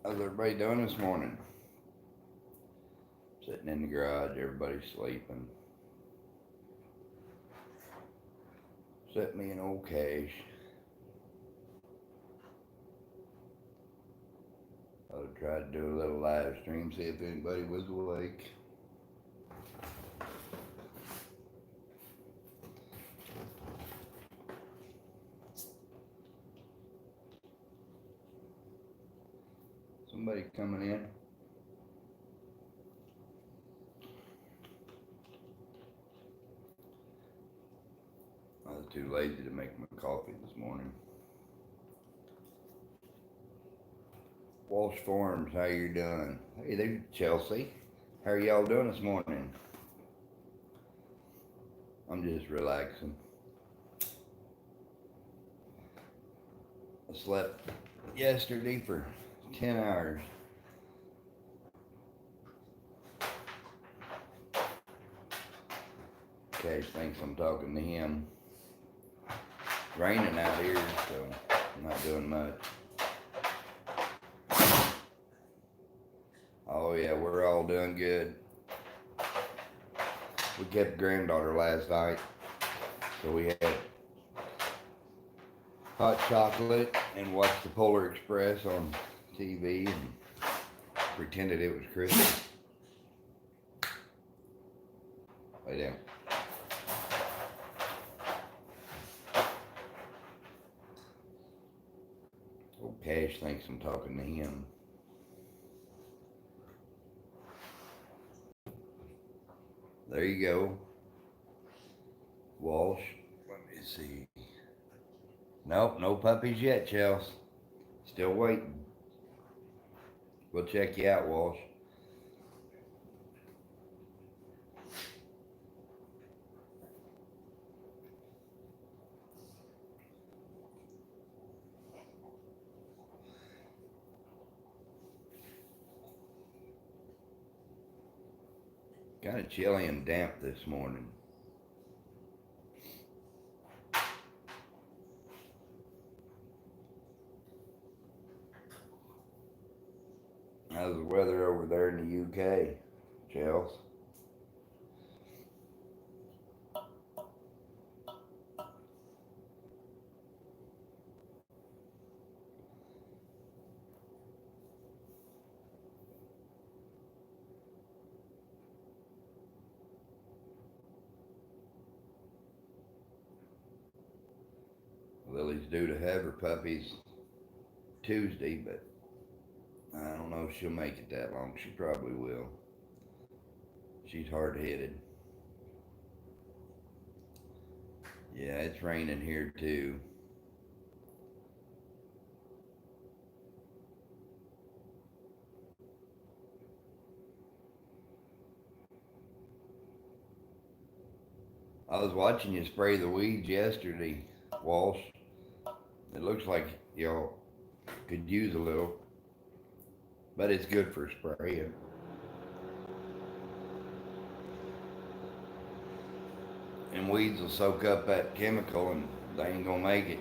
How's everybody doing this morning? Sitting in the garage, everybody's sleeping. Set me an old cache. I would try to do a little live stream, see if anybody was awake. Somebody coming in? I was too lazy to make my coffee this morning. Walsh Farms, how you doing? Hey there, Chelsea. How are y'all doing this morning? I'm just relaxing. I slept yesterday for 10 hours. Cash thinks I'm talking to him. It's raining out here, so I'm not doing much. Oh yeah, we're all doing good. We kept granddaughter last night, so we had hot chocolate and watched the Polar Express on TV and pretended it was Christmas. Lay down. Oh, Cash thinks I'm talking to him. There you go. Walsh. Let me see. Nope, no puppies yet, Chelsea. Still waiting. We'll check you out, Walsh. Kind of chilly and damp this morning. How's the weather over there in the UK, Chelsea? Lily's due to have her puppies Tuesday, but I don't know if she'll make it that long. She probably will. She's hard-headed. Yeah, it's raining here too. I was watching you spray the weeds yesterday, Walsh. It looks like y'all could use a little, but it's good for spraying. And weeds will soak up that chemical and they ain't gonna make it.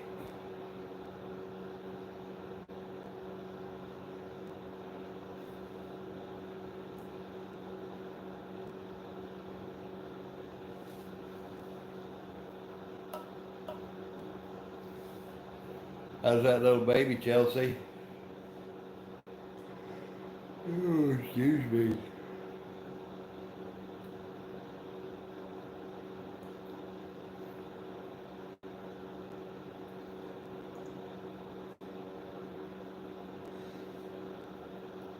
How's that little baby, Chelsea? Oh, excuse me.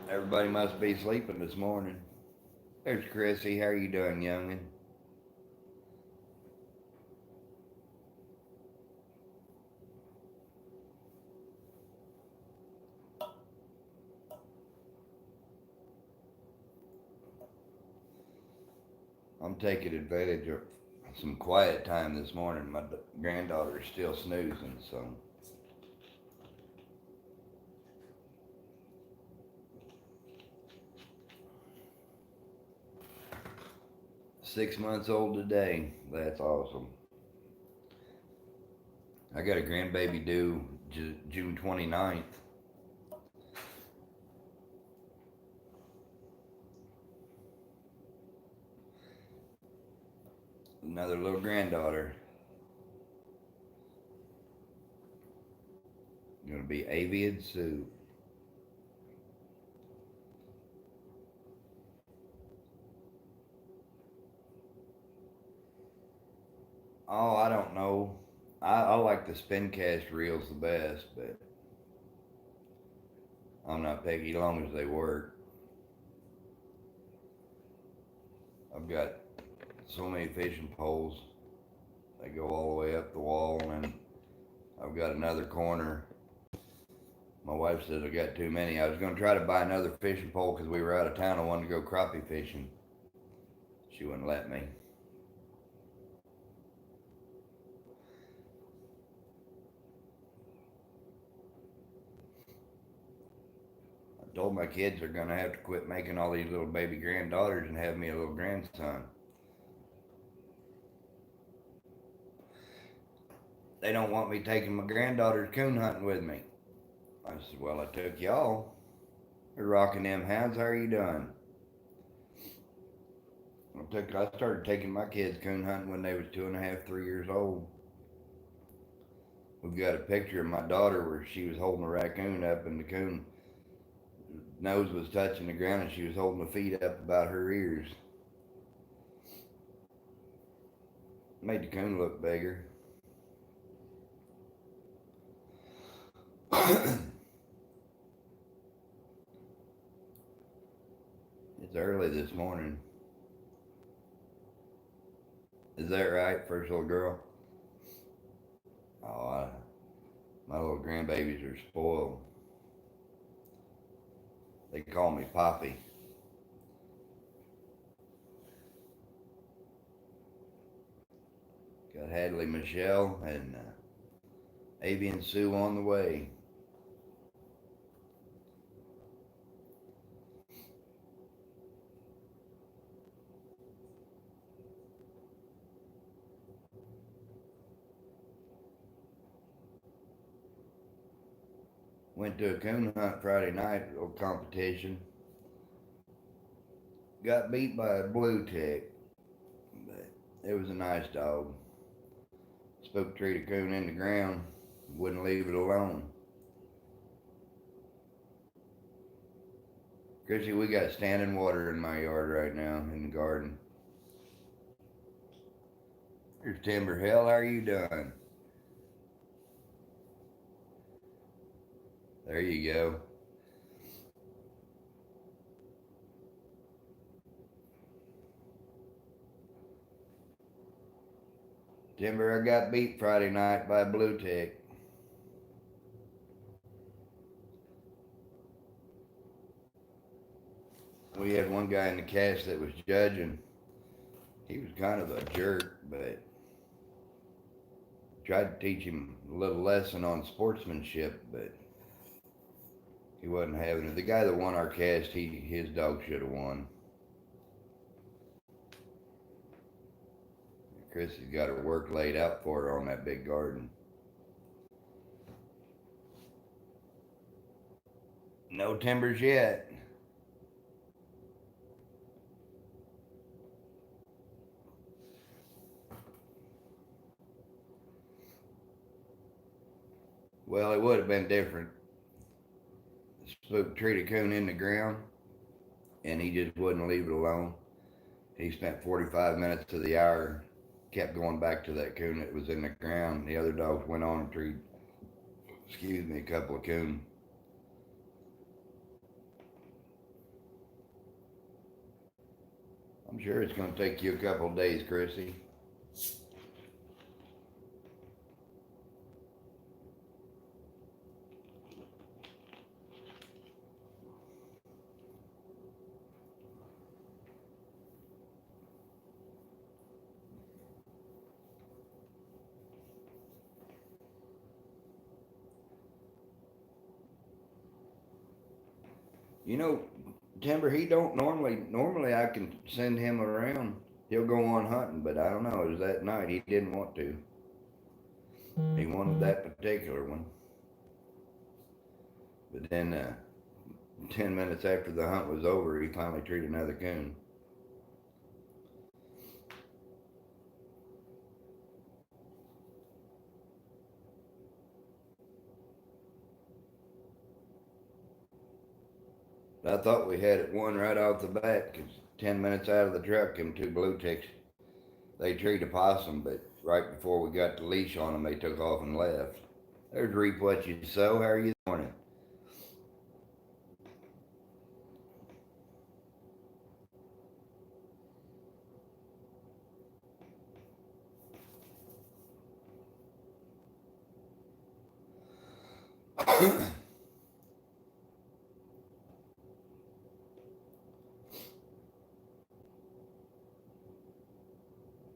Everybody must be sleeping this morning. There's Chrissy. How are you doing, youngin'? I'm taking advantage of some quiet time this morning. My granddaughter's still snoozing, so 6 months old today. That's awesome. I got a grandbaby due June 29th. Another little granddaughter. Gonna be avian Sue. Oh, I don't know. I like the spin cast reels the best, but I'm not picky as long as they work. I've got so many fishing poles. They go all the way up the wall, and I've got another corner. My wife said I got too many. I was going to try to buy another fishing pole because we were out of town. I wanted to go crappie fishing. She wouldn't let me. I told my kids they're going to have to quit making all these little baby granddaughters and have me a little grandson. They don't want me taking my granddaughters coon hunting with me. I said, well, I took y'all. You're rocking them hounds. How are you doing? I started taking my kids coon hunting when they was 2.5, 3 years old. We've got a picture of my daughter where she was holding a raccoon up and the coon nose was touching the ground and she was holding the feet up about her ears. Made the coon look bigger. It's early this morning. Is that right, first little girl? Oh, my little grandbabies are spoiled. They call me Poppy. Got Hadley Michelle and Avian Sue on the way. Went to a coon hunt Friday night, a little competition. Got beat by a blue tick, but it was a nice dog. Spoke treat a coon in the ground, wouldn't leave it alone. Chrissy, we got standing water in my yard right now in the garden. Here's Timber Hill. How are you doing? There you go. Timber, I got beat Friday night by a blue tick. We had one guy in the cast that was judging. He was kind of a jerk, but tried to teach him a little lesson on sportsmanship, but he wasn't having it. The guy that won our cast, his dog should have won. Chrissy's got her work laid out for her on that big garden. No timbers yet. Well, it would have been different. Spook treated coon in the ground, and he just wouldn't leave it alone. He spent 45 minutes to the hour, kept going back to that coon that was in the ground. The other dogs went on and treated, a couple of coon. I'm sure it's going to take you a couple of days, Chrissy. You know, Timber, he don't normally I can send him around. He'll go on hunting, but I don't know, it was that night he didn't want to. He wanted that particular one. But then 10 minutes after the hunt was over, he finally treated another coon. I thought we had it one right off the bat, 'cause 10 minutes out of the truck, them two blue ticks, they treed a possum, but right before we got the leash on them, they took off and left. There's Reap What You Sow. How are you this morning?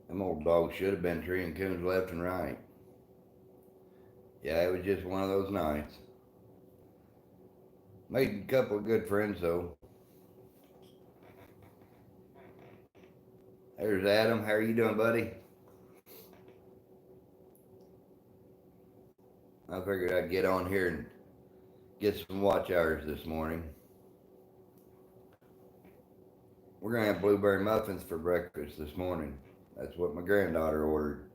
Them old dogs should have been treeing coons left and right. Yeah, it was just one of those nights. Made a couple of good friends though. There's Adam. How are you doing, buddy? I figured I'd get on here and get some watch hours this morning. We're gonna have blueberry muffins for breakfast this morning. That's what my granddaughter ordered.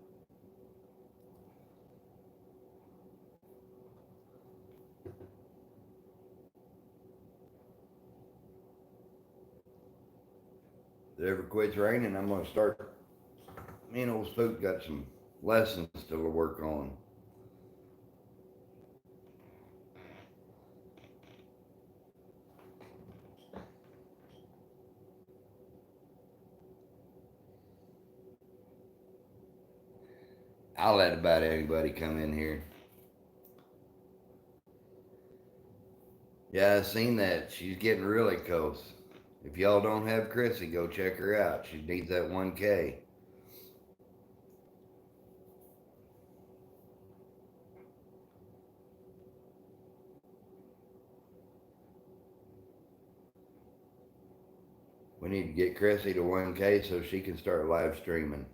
If it ever quits raining, I'm gonna start. Me and old Spook got some lessons to work on. I'll let about anybody come in here. Yeah, I seen that. She's getting really close. If y'all don't have Chrissy, go check her out. She needs that 1K. We need to get Chrissy to 1K so she can start live streaming.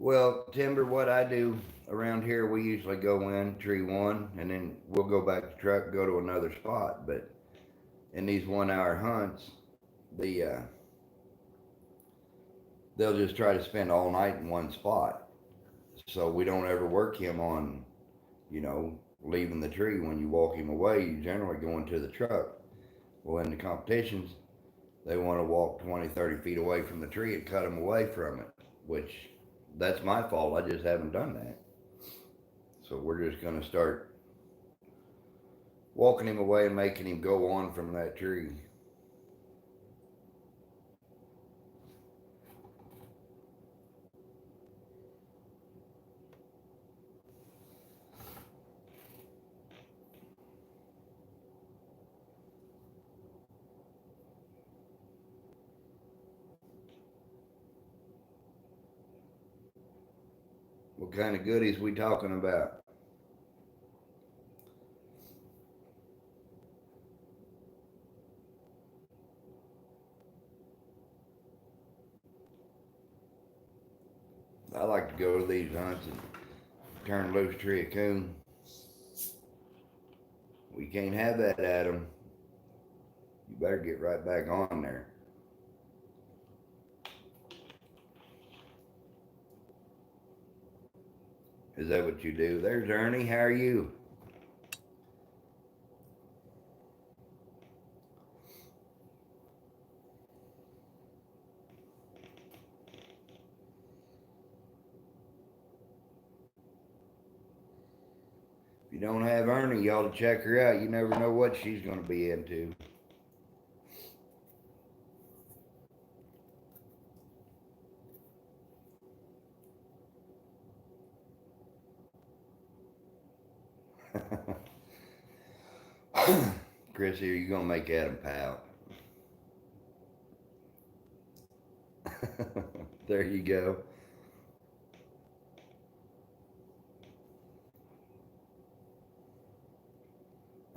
Well, Timber, what I do around here, we usually go in tree one, and then we'll go back to truck, and go to another spot. But in these 1 hour hunts, the they'll just try to spend all night in one spot. So we don't ever work him on, you know, leaving the tree. When you walk him away, you generally go into the truck. Well, in the competitions, they want to walk 20, 30 feet away from the tree and cut him away from it, which that's my fault. I just haven't done that. So we're just going to start walking him away and making him go on from that tree. What kind of goodies we talking about? I like to go to these hunts and turn loose tree a coon. We can't have that, Adam. You better get right back on there. Is that what you do? There's Ernie. How are you? If you don't have Ernie, you ought to check her out. You never know what she's going to be into. Chrissy, are you going to make Adam pout? There you go.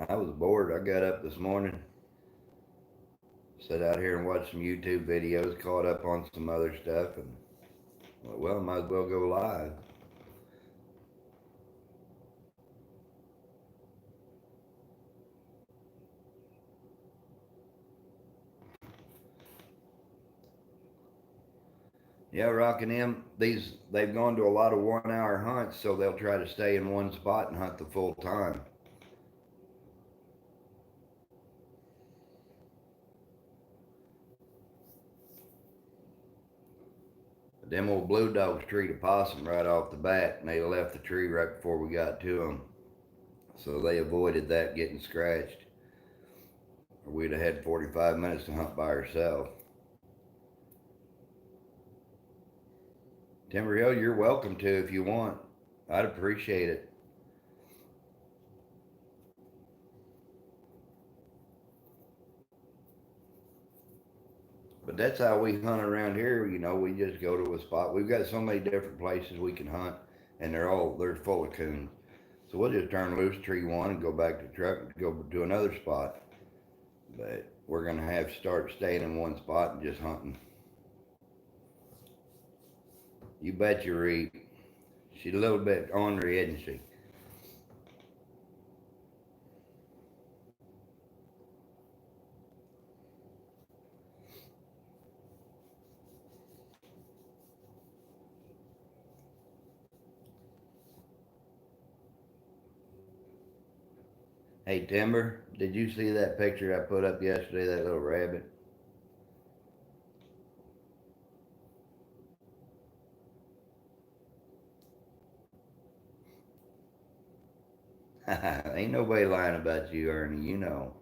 I was bored. I got up this morning, sat out here and watched some YouTube videos, caught up on some other stuff, and well, might as well go live. Yeah, rocking them. They've gone to a lot of 1 hour hunts, so they'll try to stay in one spot and hunt the full time. But them old blue dogs treat a possum right off the bat, and they left the tree right before we got to them, so they avoided that getting scratched. Or we'd have had 45 minutes to hunt by ourselves. Timber Hill, you're welcome to if you want. I'd appreciate it. But that's how we hunt around here. We just go to a spot. We've got so many different places we can hunt, and they're full of coons. So we'll just turn loose tree one and go back to the truck and go to another spot. But we're gonna have to start staying in one spot and just hunting. You bet you, Reed. She's a little bit ornery, isn't she? Hey Timber, did you see that picture I put up yesterday? That little rabbit. Ain't nobody lying about you, Ernie. You know.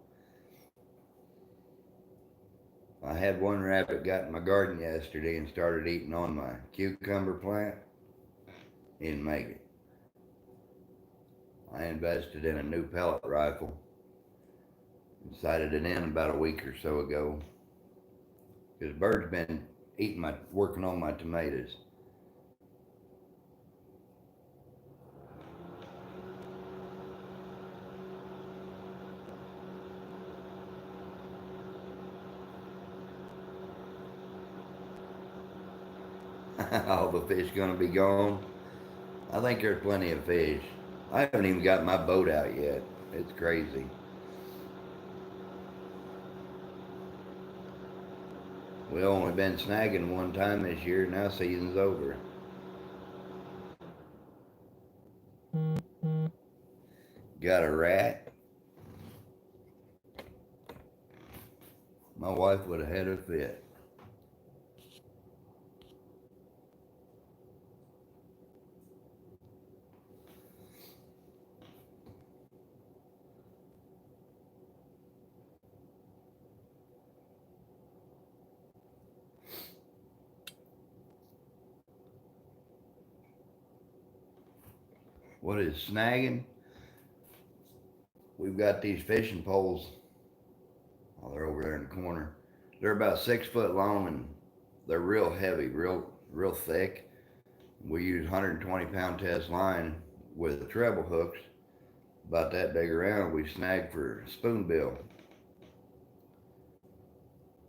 I had one rabbit got in my garden yesterday and started eating on my cucumber plant. He didn't make it. I invested in a new pellet rifle. Sighted it in about a week or so ago. Because birds been working on my tomatoes. All the fish gonna be gone. I think there's plenty of fish. I haven't even got my boat out yet. It's crazy. We only been snagging one time this year. Now season's over. Got a rat. My wife would have had a fit. What is snagging? We've got these fishing poles. Oh, they're over there in the corner. They're about 6 foot long and they're real heavy, real thick. We use 120-pound test line with treble hooks, about that big around. We snag for spoonbill.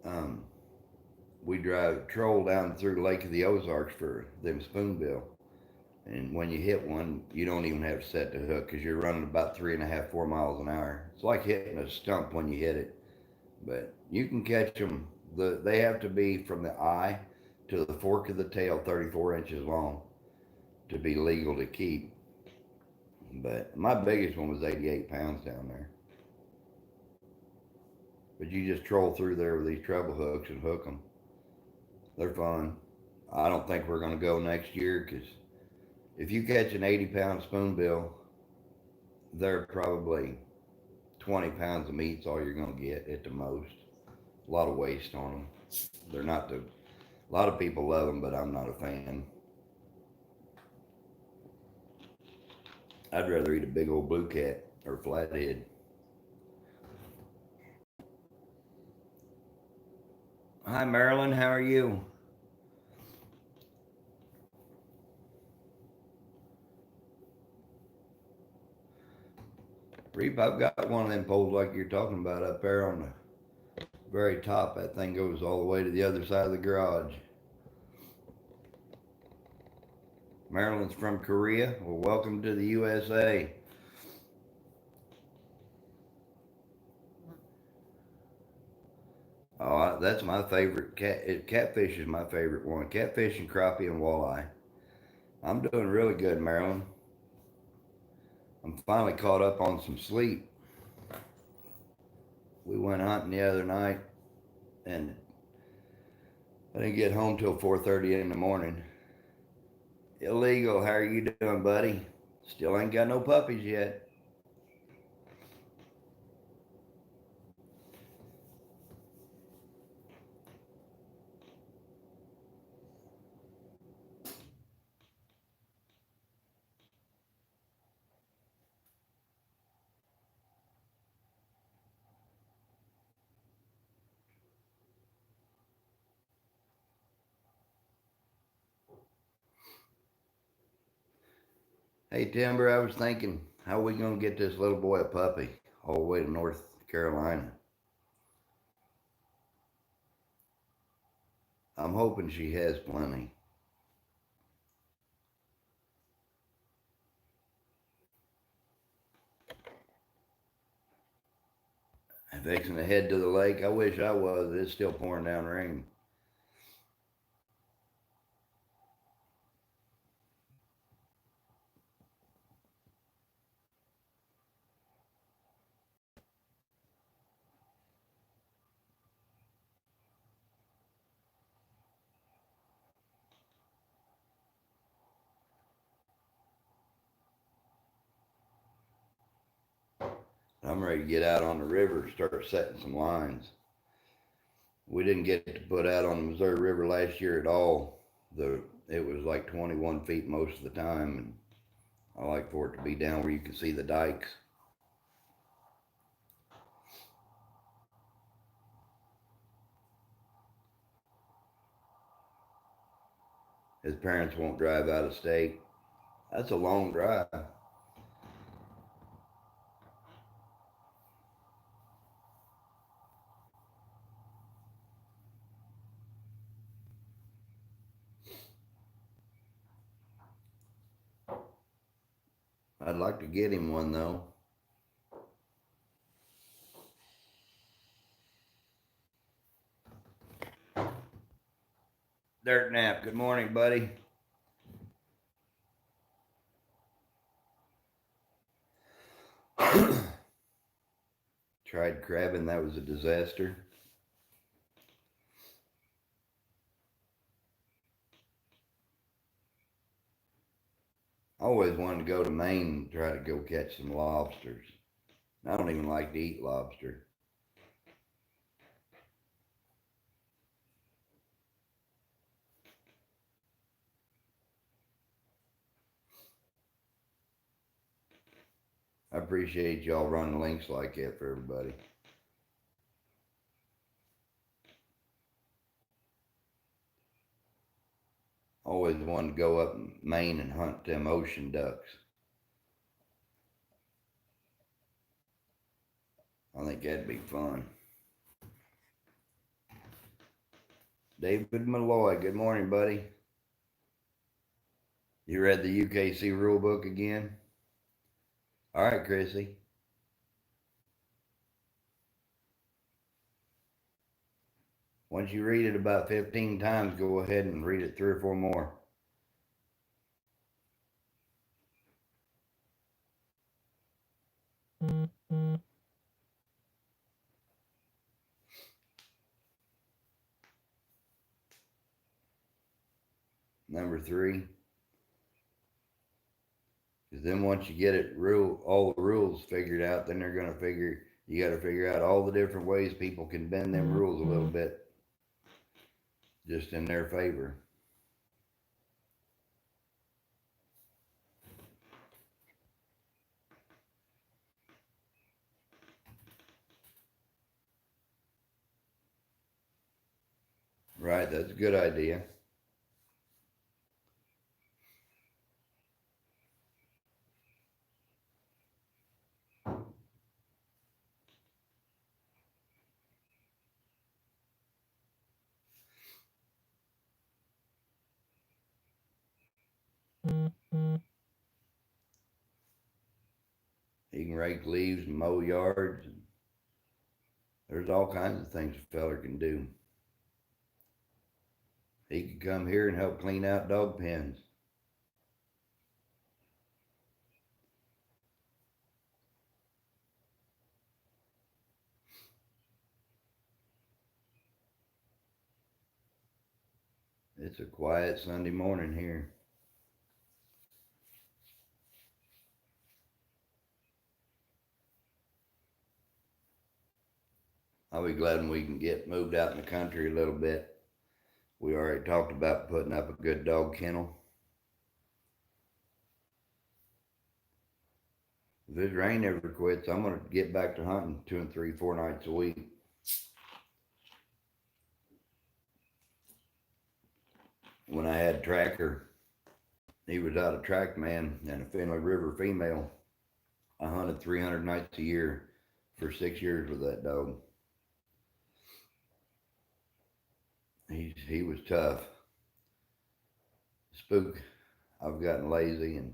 Um, we drive troll down through the Lake of the Ozarks for them spoonbill. And when you hit one, you don't even have to set the hook because you're running about 3.5, 4 miles an hour. It's like hitting a stump when you hit it. But you can catch them. They have to be from the eye to the fork of the tail, 34 inches long, to be legal to keep. But my biggest one was 88 pounds down there. But you just troll through there with these treble hooks and hook them. They're fun. I don't think we're going to go next year because if you catch an 80-pound spoonbill, they're probably 20 pounds of meat's all you're going to get at the most. A lot of waste on them. They're not the. A lot of people love them, but I'm not a fan. I'd rather eat a big old blue cat or flathead. Hi, Marilyn. How are you? Reap, I've got one of them poles like you're talking about up there on the very top. That thing goes all the way to the other side of the garage. Marilyn's from Korea. Well, welcome to the USA. Oh, that's my favorite. Catfish is my favorite one. Catfish and crappie and walleye. I'm doing really good, Marilyn. I'm finally caught up on some sleep. We went hunting the other night, and I didn't get home till 4:30 in the morning. Illegal. How are you doing, buddy? Still ain't got no puppies yet. Hey, Timber, I was thinking, how are we going to get this little boy a puppy all the way to North Carolina? I'm hoping she has plenty. I'm fixing to head to the lake. I wish I was. It's still pouring down rain. I'm ready to get out on the river and start setting some lines. We didn't get to put out on the Missouri River last year at all. It was like 21 feet most of the time, and I like for it to be down where you can see the dikes. His parents won't drive out of state. That's a long drive. I'd like to get him one though. Dirt Nap, good morning, buddy. Tried crabbing, that was a disaster. I always wanted to go to Maine and try to go catch some lobsters. I don't even like to eat lobster. I appreciate y'all running links like that for everybody. Always wanted to go up in Maine and hunt them ocean ducks. I think that'd be fun. David Malloy, good morning, buddy. You read the UKC rule book again? All right, Chrissy. Once you read it about 15 times, go ahead and read it 3 or 4 more. Number 3. Because then once you get all the rules figured out, then they're going to you got to figure out all the different ways people can bend them rules a little bit just in their favor. Right, that's a good idea. You can rake leaves and mow yards. There's all kinds of things a feller can do. He could come here and help clean out dog pens. It's a quiet Sunday morning here. I'll be glad when we can get moved out in the country a little bit. We already talked about putting up a good dog kennel. If this rain ever quits, I'm going to get back to hunting 2 and 3, 4 nights a week. When I had Tracker, he was out of track man and a Finley River female. I hunted 300 nights a year for 6 years with that dog. He was tough. Spook, I've gotten lazy and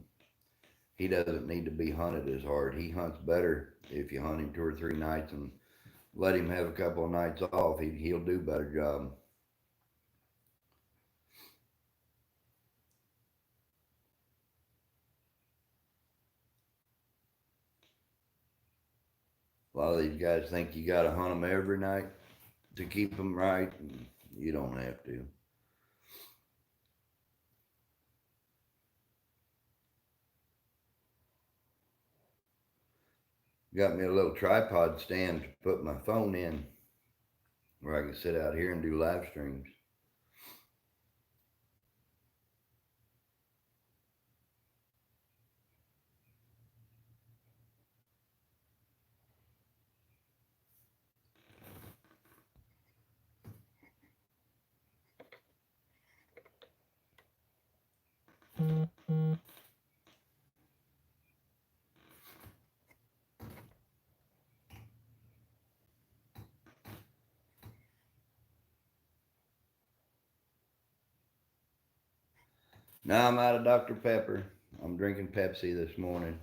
he doesn't need to be hunted as hard. He hunts better if you hunt him 2 or 3 nights and let him have a couple of nights off. He'll do a better job. A lot of these guys think you got to hunt them every night to keep them right. And you don't have to. Got me a little tripod stand to put my phone in where I can sit out here and do live streams. Now I'm out of Dr. Pepper. I'm drinking Pepsi this morning.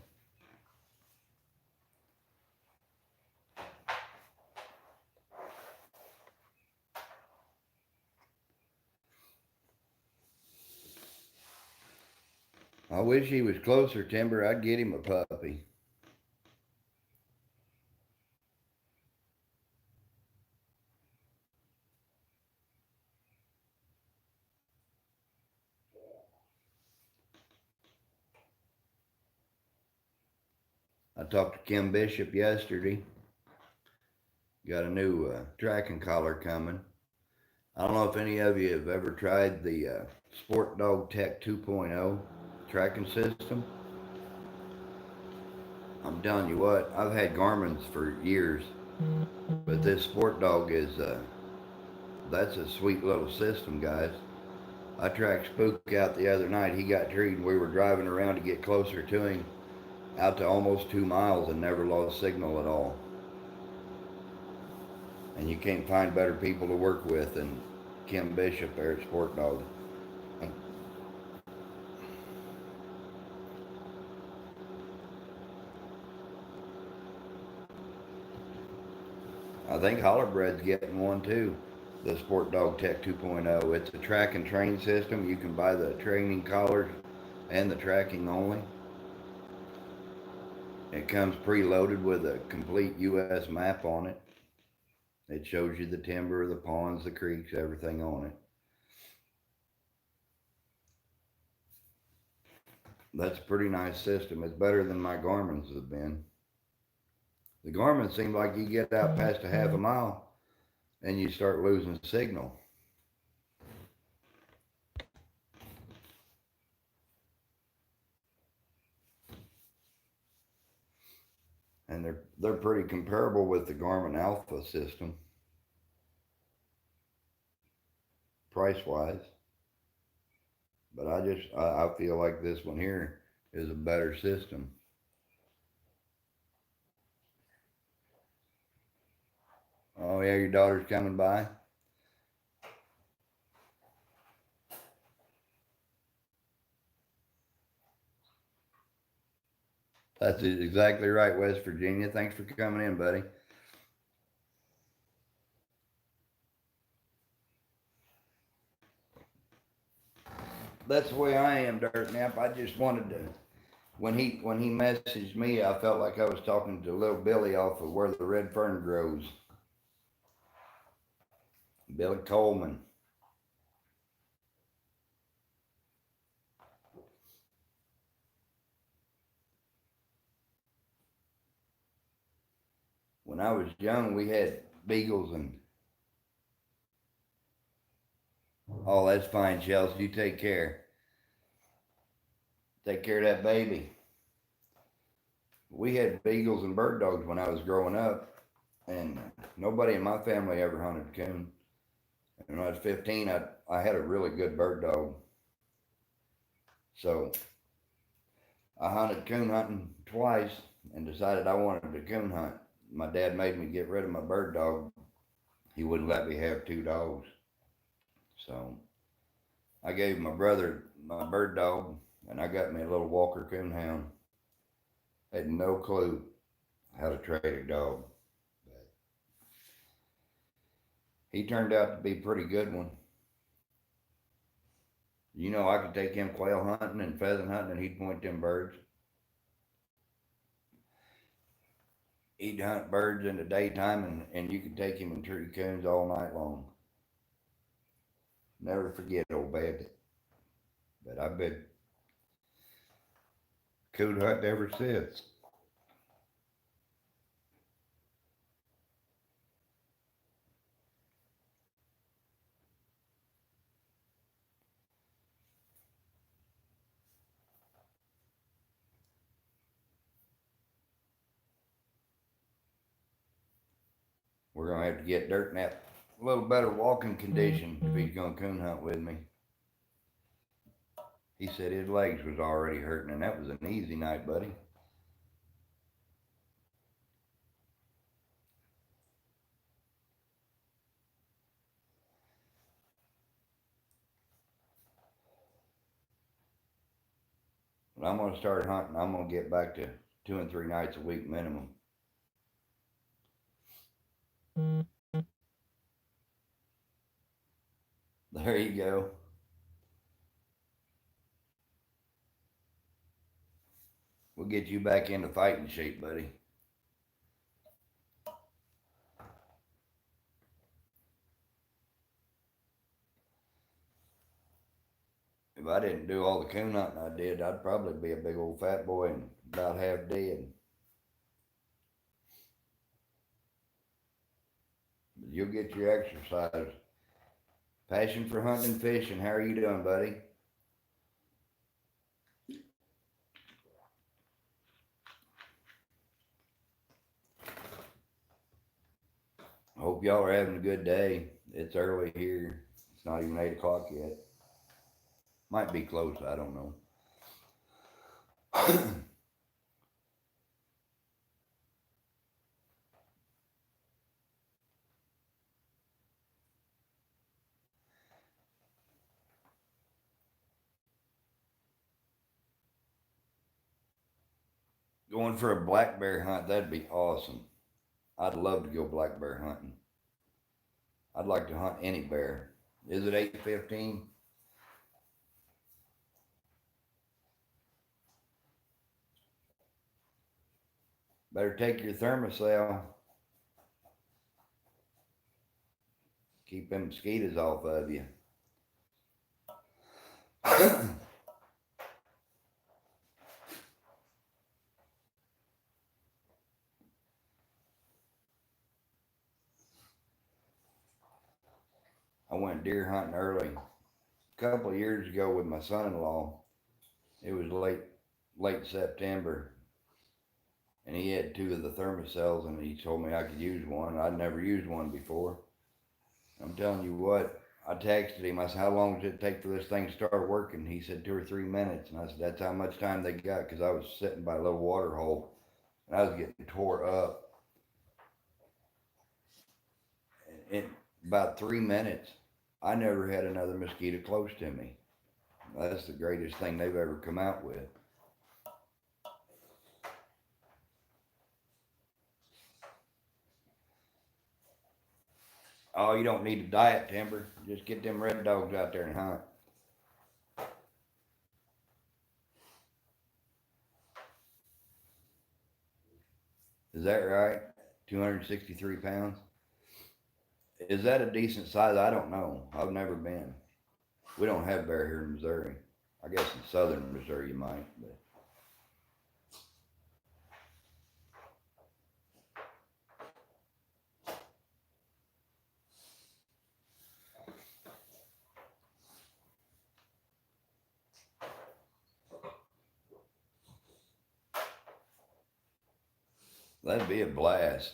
I wish he was closer, Timber. I'd get him a puppy. I talked to Kim Bishop yesterday. Got a new tracking collar coming. I don't know if any of you have ever tried the Sport Dog Tech 2.0 tracking system. I'm telling you what, I've had Garmin's for years, but this Sport Dog is, that's a sweet little system, guys. I tracked Spook out the other night. He got treed and we were driving around to get closer to him out to almost 2 miles and never lost signal at all. And you can't find better people to work with than Kim Bishop there at Sport Dog. I think Hollerbred's getting one too, the Sport Dog Tech 2.0. It's a track and train system. You can buy the training collars and the tracking only. It comes preloaded with a complete U.S. map on it. It shows you the timber, the ponds, the creeks, everything on it. That's a pretty nice system. It's better than my Garmin's have been. The Garmin seemed like you get out past a half a mile and you start losing signal. And they're pretty comparable with the Garmin Alpha system, price wise. But I feel like this one here is a better system. Oh yeah, your daughter's coming by. That's exactly right, West Virginia. Thanks for coming in, buddy. that's the way I am, Dirt Nap. I just wanted to. When he messaged me, I felt like I was talking to little Billy off of Where the Red Fern Grows. Billy Coleman. When I was young, we had beagles and. Oh, that's fine, Chelsea. You take care. Take care of that baby. We had beagles and bird dogs when I was growing up, and nobody in my family ever hunted coon. And when I was 15, I had a really good bird dog. So I hunted coon hunting twice and decided I wanted to coon hunt. My dad made me get rid of my bird dog. He wouldn't let me have two dogs. So I gave my brother my bird dog, and I got me a little Walker coon hound. Had no clue how to trade a dog. But he turned out to be a pretty good one. You know, I could take him quail hunting and pheasant hunting, and he'd point them birds. He'd hunt birds in the daytime, and you could take him and tree coons all night long. Never forget old Bandit. But I've been coon hunting ever since. We're gonna have to get Dirt in that a little better walking condition if he's gonna coon hunt with me. He said his legs was already hurting, and that was an easy night, buddy. But I'm gonna start hunting. I'm gonna get back to 2 and 3 nights a week minimum. There you go. We'll get you back into fighting shape, buddy. If I didn't do all the coon hunting I did, I'd probably be a big old fat boy and about half dead. But you'll get your exercise. Passion for hunting and fishing. How are you doing, buddy? I hope y'all are having a good day. It's early here. It's not even 8 o'clock yet. Might be close. I don't know. Going for a black bear hunt, that'd be awesome. I'd love to go black bear hunting. I'd like to hunt any bear. Is it 8:15? Better take your thermocell. Keep them mosquitoes off of you. I went deer hunting early a couple of years ago with my son-in-law. It was late September, and he had two of the thermocells, and he told me I could use one. I'd never used one before. I'm telling you what, I texted him. I said, "How long does it take for this thing to start working?" He said 2 or 3 minutes, and I said, "That's how much time they got," because I was sitting by a little water hole, and I was getting tore up. In about 3 minutes, I never had another mosquito close to me. That's the greatest thing they've ever come out with. Oh, you don't need a diet, Timber. Just get them red dogs out there and hunt. Is that right? 263 pounds? Is that a decent size? I don't know. I've never been. We don't have bear here in Missouri. I guess in southern Missouri you might, but that'd be a blast.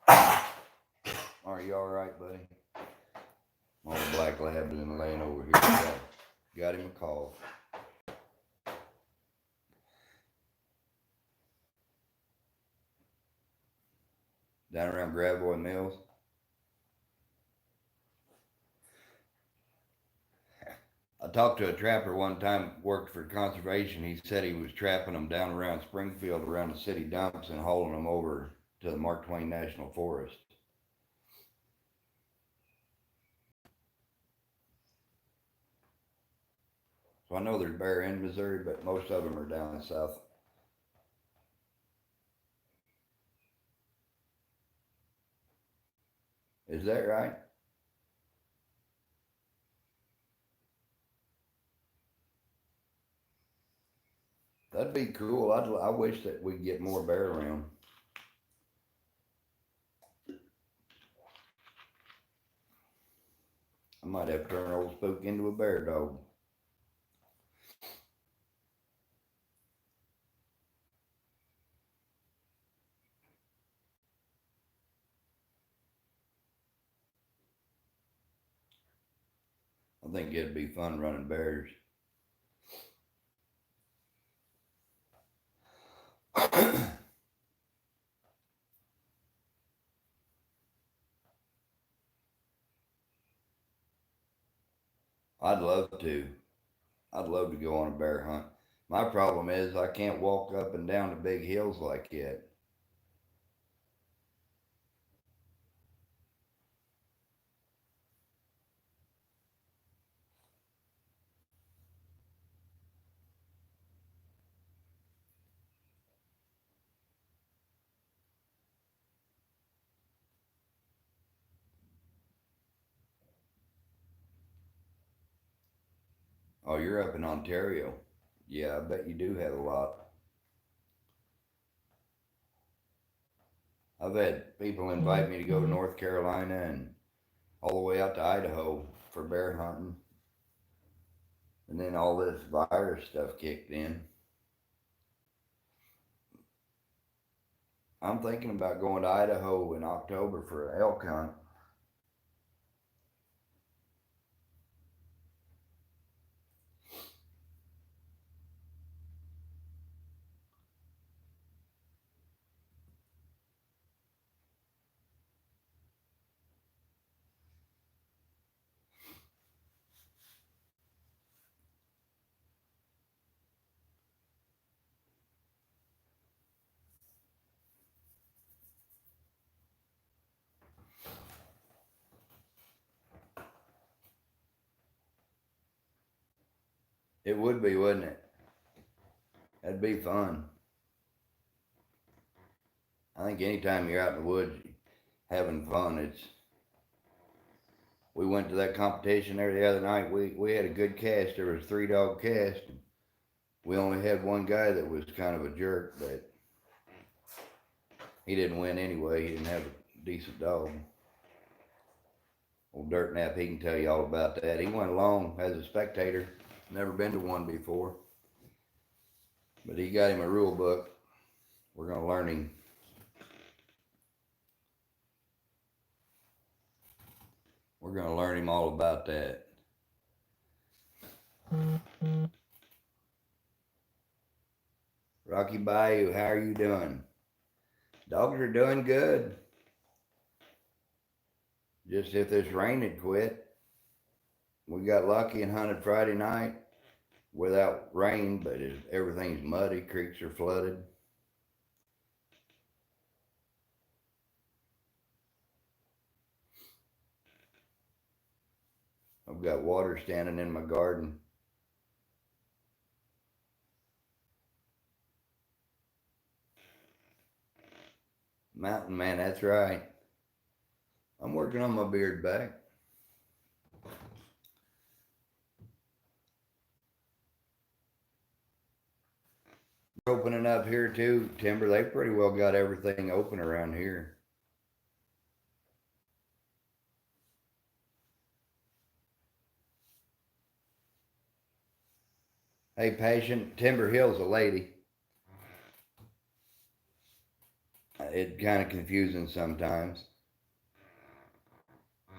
Are you all right, buddy? My old black lab been laying over here. Got him a call. Down around Gravois Mills. I talked to a trapper one time, worked for conservation. He said he was trapping them down around Springfield, around the city dumps, and hauling them over to the Mark Twain National Forest. So I know there's bear in Missouri, but most of them are down south. Is that right? That'd be cool. I wish that we'd get more bear around. I might have to turn old Spook into a bear dog. I think it'd be fun running bears. I'd love to. I'd love to go on a bear hunt. My problem is I can't walk up and down the big hills like that. Oh, you're up in Ontario. Yeah, I bet you do have a lot. I've had people invite me to go to North Carolina and all the way out to Idaho for bear hunting. And then all this virus stuff kicked in. I'm thinking about going to Idaho in October for an elk hunt. It would be, wouldn't it? That'd be fun. I think anytime you're out in the woods having fun, it's. We went to that competition there the other night. We had a good cast. There was a 3-dog cast. We only had one guy that was kind of a jerk, but he didn't win anyway. He didn't have a decent dog. Old Dirt Nap, he can tell you all about that. He went along as a spectator. Never been to one before. But he got him a rule book. We're going to learn him. We're going to learn him all about that. Rocky Bayou, how are you doing? Dogs are doing good. Just if this rain had quit, we got lucky and hunted Friday night without rain, but everything's muddy, creeks are flooded. I've got water standing in my garden. Mountain man, that's right. I'm working on my beard back. Opening up here too, Timber. They pretty well got everything open around here. Hey, patient, Timber Hill's a lady. It's kind of confusing sometimes.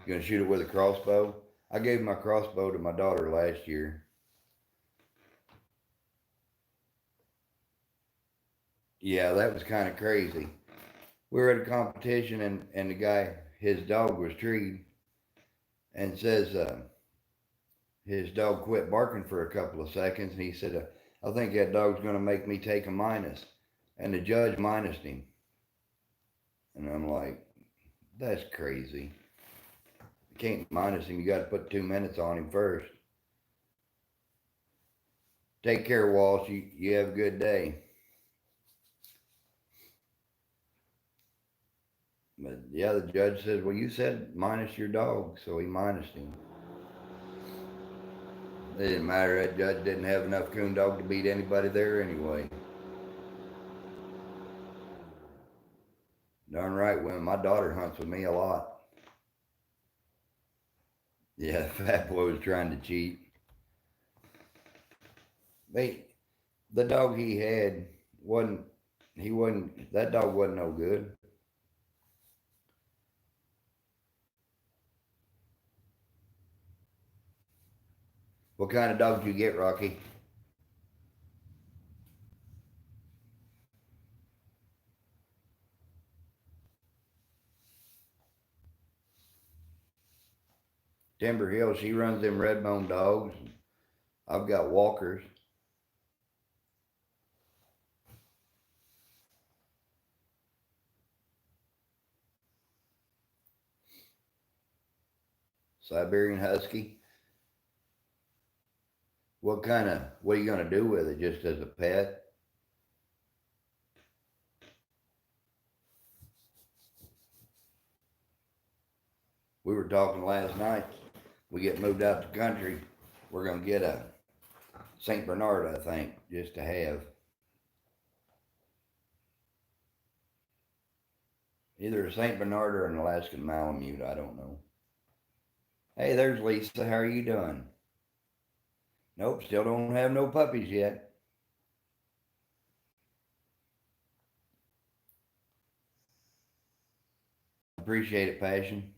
You gonna shoot it with a crossbow? I gave my crossbow to my daughter last year. Yeah, that was kind of crazy. We were at a competition, and the guy, his dog was treed, and says his dog quit barking for a couple of seconds, and he said, I think that dog's going to make me take a minus. And the judge minused him. And I'm like, that's crazy. You can't minus him. You got to put 2 minutes on him first. Take care, Walsh. You have a good day. But yeah, the judge says, well, you said minus your dog, so he minused him. It didn't matter. That judge didn't have enough coon dog to beat anybody there anyway. Darn right, when my daughter hunts with me a lot. Yeah, Fat Boy was trying to cheat. The dog he had that dog wasn't no good. What kind of dog did you get, Rocky? Timber Hill, she runs them red bone dogs. I've got walkers. Siberian Husky. What are you gonna do with it, just as a pet? We were talking last night. We get moved out the country. We're gonna get a St. Bernard, I think, just to have. Either a St. Bernard or an Alaskan Malamute, I don't know. Hey, there's Lisa. How are you doing? Nope, still don't have no puppies yet. Appreciate it, Passion.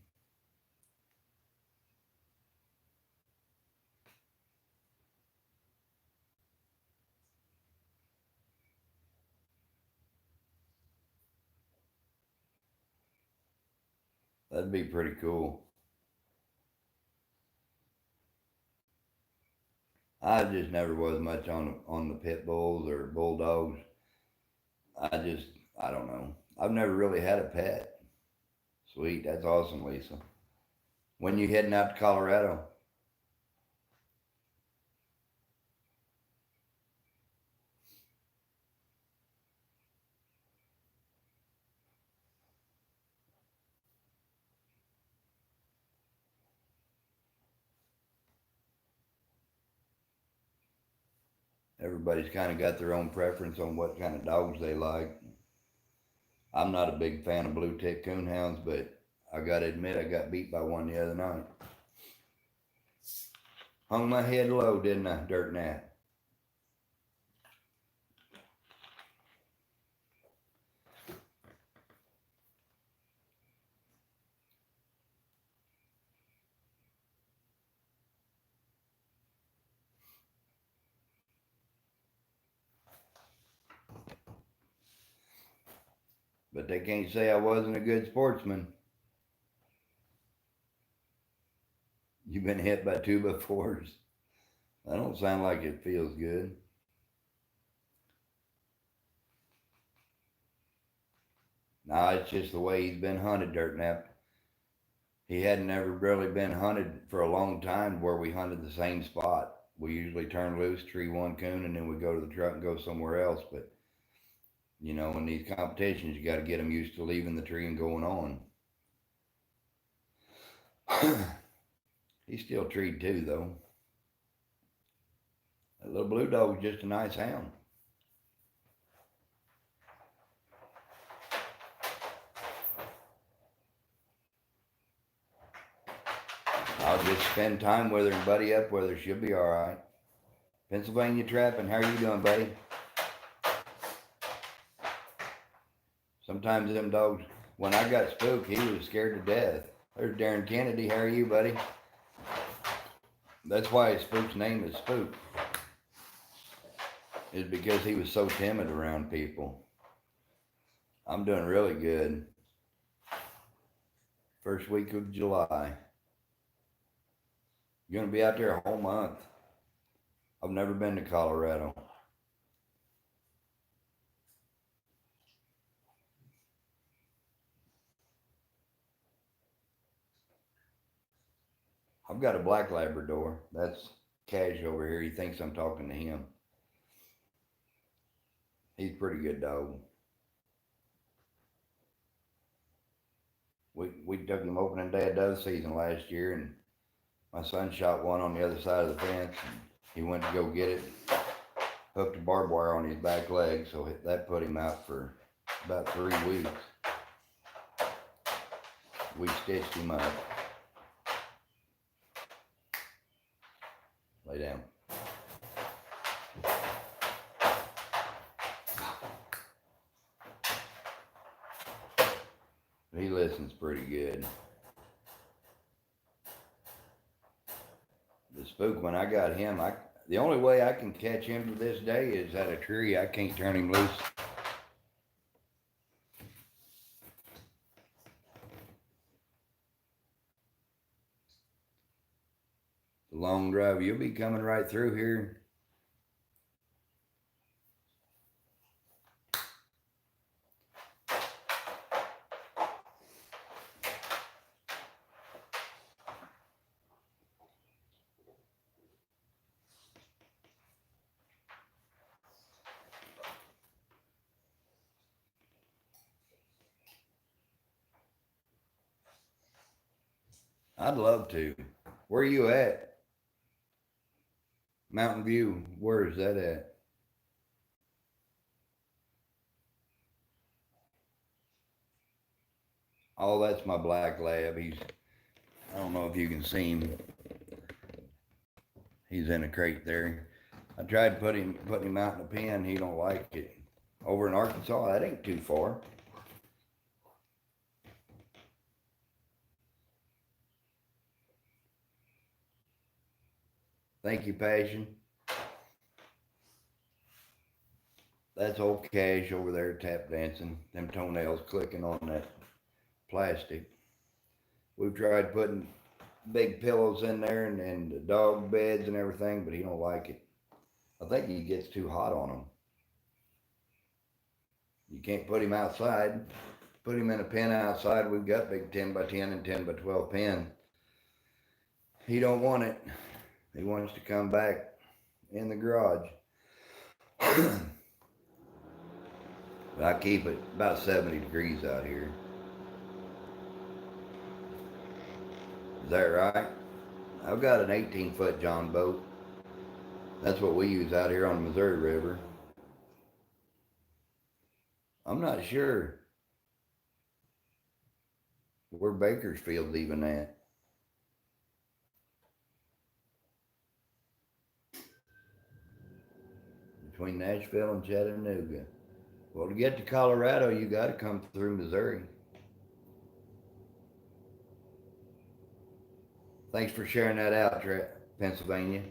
That'd be pretty cool. I just never was much on the pit bulls or bulldogs. I just I don't know. I've never really had a pet. Sweet, that's awesome, Lisa. When you heading out to Colorado? Everybody's kind of got their own preference on what kind of dogs they like. I'm not a big fan of blue tick coonhounds, but I gotta admit I got beat by one the other night. Hung my head low, didn't I, Dirt Nat? But they can't say I wasn't a good sportsman. You've been hit by two by fours. That don't sound like it feels good. Nah, it's just the way he's been hunted, Dirt Nap. He hadn't ever really been hunted for a long time where we hunted the same spot. We usually turn loose, tree one coon, and then we go to the truck and go somewhere else. But You know, in these competitions, you got to get them used to leaving the tree and going on. He's still treed too, though. That little blue dog's just a nice hound. I'll just spend time with her and buddy up with her. She'll be all right. Pennsylvania trapping. How are you doing, buddy? Sometimes them dogs, when I got spooked, he was scared to death. There's Darren Kennedy. How are you, buddy? That's why his spook's name is Spook. Is because he was so timid around people. I'm doing really good. First week of July. You're gonna be out there a whole month. I've never been to Colorado. I've got a black Labrador. That's Cash over here. He thinks I'm talking to him. He's a pretty good dog. We took him opening day of dove season last year, and my son shot one on the other side of the fence. And he went to go get it, hooked a barbed wire on his back leg, so that put him out for about 3 weeks. We stitched him up. Lay down. He listens pretty good. The Spook, when I got him, the only way I can catch him to this day is at a tree. I can't turn him loose. The long drive, you'll be coming right through here. I'd love to. Where are you at? Mountain View. Where is that at? Oh, that's my black lab. I don't know if you can see him. He's in a crate there. I tried putting him out in a pen. He don't like it. Over in Arkansas, that ain't too far. Thank you, Passion. That's old Cash over there tap dancing. Them toenails clicking on that plastic. We've tried putting big pillows in there and dog beds and everything, but he don't like it. I think he gets too hot on them. You can't put him outside. Put him in a pen outside. We've got big 10 by 10 and 10 by 12 pen. He don't want it. He wants to come back in the garage. I keep it about 70 degrees out here. Is that right? I've got an 18-foot John boat. That's what we use out here on the Missouri River. I'm not sure where Bakersfield's even at. Between Nashville and Chattanooga. Well, to get to Colorado, you got to come through Missouri. Thanks for sharing that out, Pennsylvania.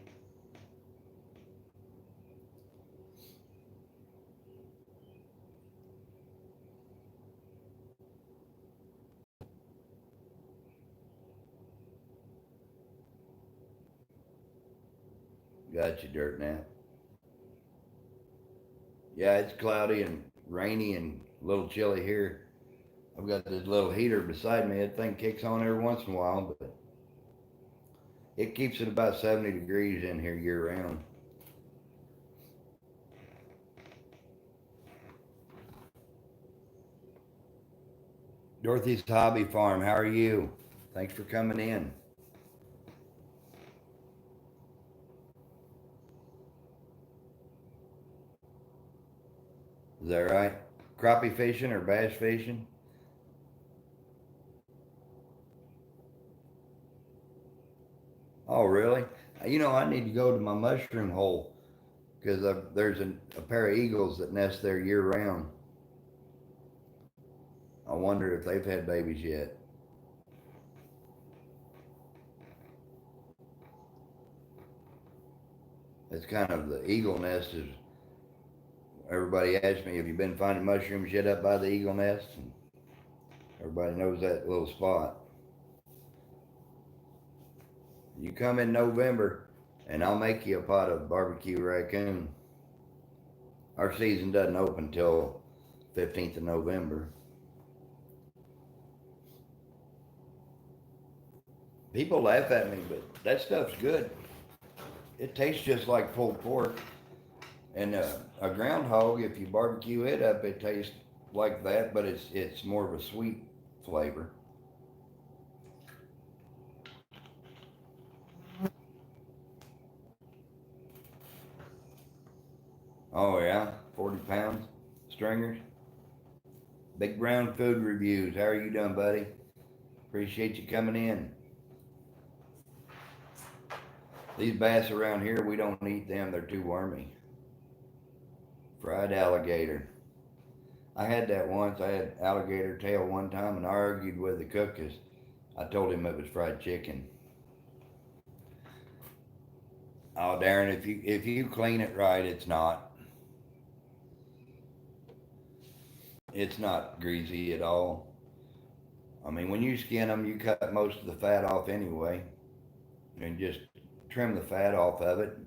Got you, Dirt Nap. Yeah, it's cloudy and rainy and a little chilly here. I've got this little heater beside me. That thing kicks on every once in a while, but it keeps it about 70 degrees in here year round. Dorothy's Hobby Farm, how are you? Thanks for coming in. Is that right? Crappie fishing or bass fishing? Oh, really? I need to go to my mushroom hole because there's a pair of eagles that nest there year round. I wonder if they've had babies yet. It's kind of the eagle nest is. Everybody asks me, have you been finding mushrooms yet up by the eagle nest? And everybody knows that little spot. You come in November, and I'll make you a pot of barbecue raccoon. Our season doesn't open till 15th of November. People laugh at me, but that stuff's good. It tastes just like pulled pork. And a groundhog, if you barbecue it up, it tastes like that, but it's more of a sweet flavor. Oh yeah, 40 pounds, stringers. Big Brown Food Reviews. How are you doing, buddy? Appreciate you coming in. These bass around here, we don't eat them. They're too wormy. Fried alligator. I had that once. I had alligator tail one time, and I argued with the cook because I told him it was fried chicken. Oh, Darren, if you clean it right, it's not. It's not greasy at all. I mean, when you skin them, you cut most of the fat off anyway, and just trim the fat off of it,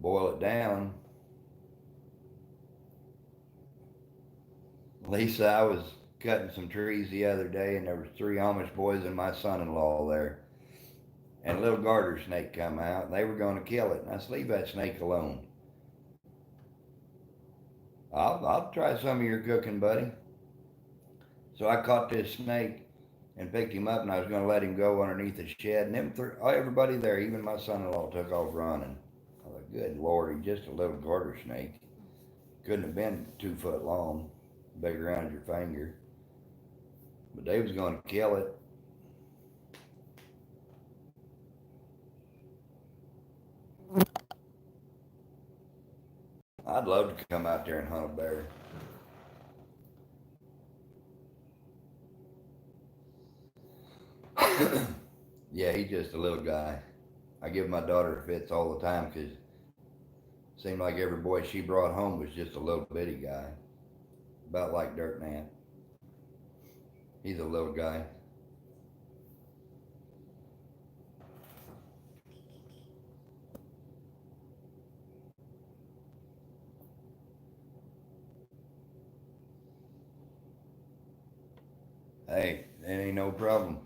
boil it down. Lisa, I was cutting some trees the other day, and there was three Amish boys and my son-in-law there, and a little garter snake come out, and they were going to kill it. And I said, leave that snake alone. I'll try some of your cooking, buddy. So I caught this snake and picked him up, and I was going to let him go underneath the shed. And everybody there, even my son-in-law, took off running. I thought, good Lord, he's just a little garter snake. Couldn't have been 2 foot long, big around your finger. But they was going to kill it. I'd love to come out there and hunt a bear. Yeah, he's just a little guy. I give my daughter fits all the time because it seemed like every boy she brought home was just a little bitty guy, about like Dirt Nat. He's a little guy. Hey, that ain't no problem.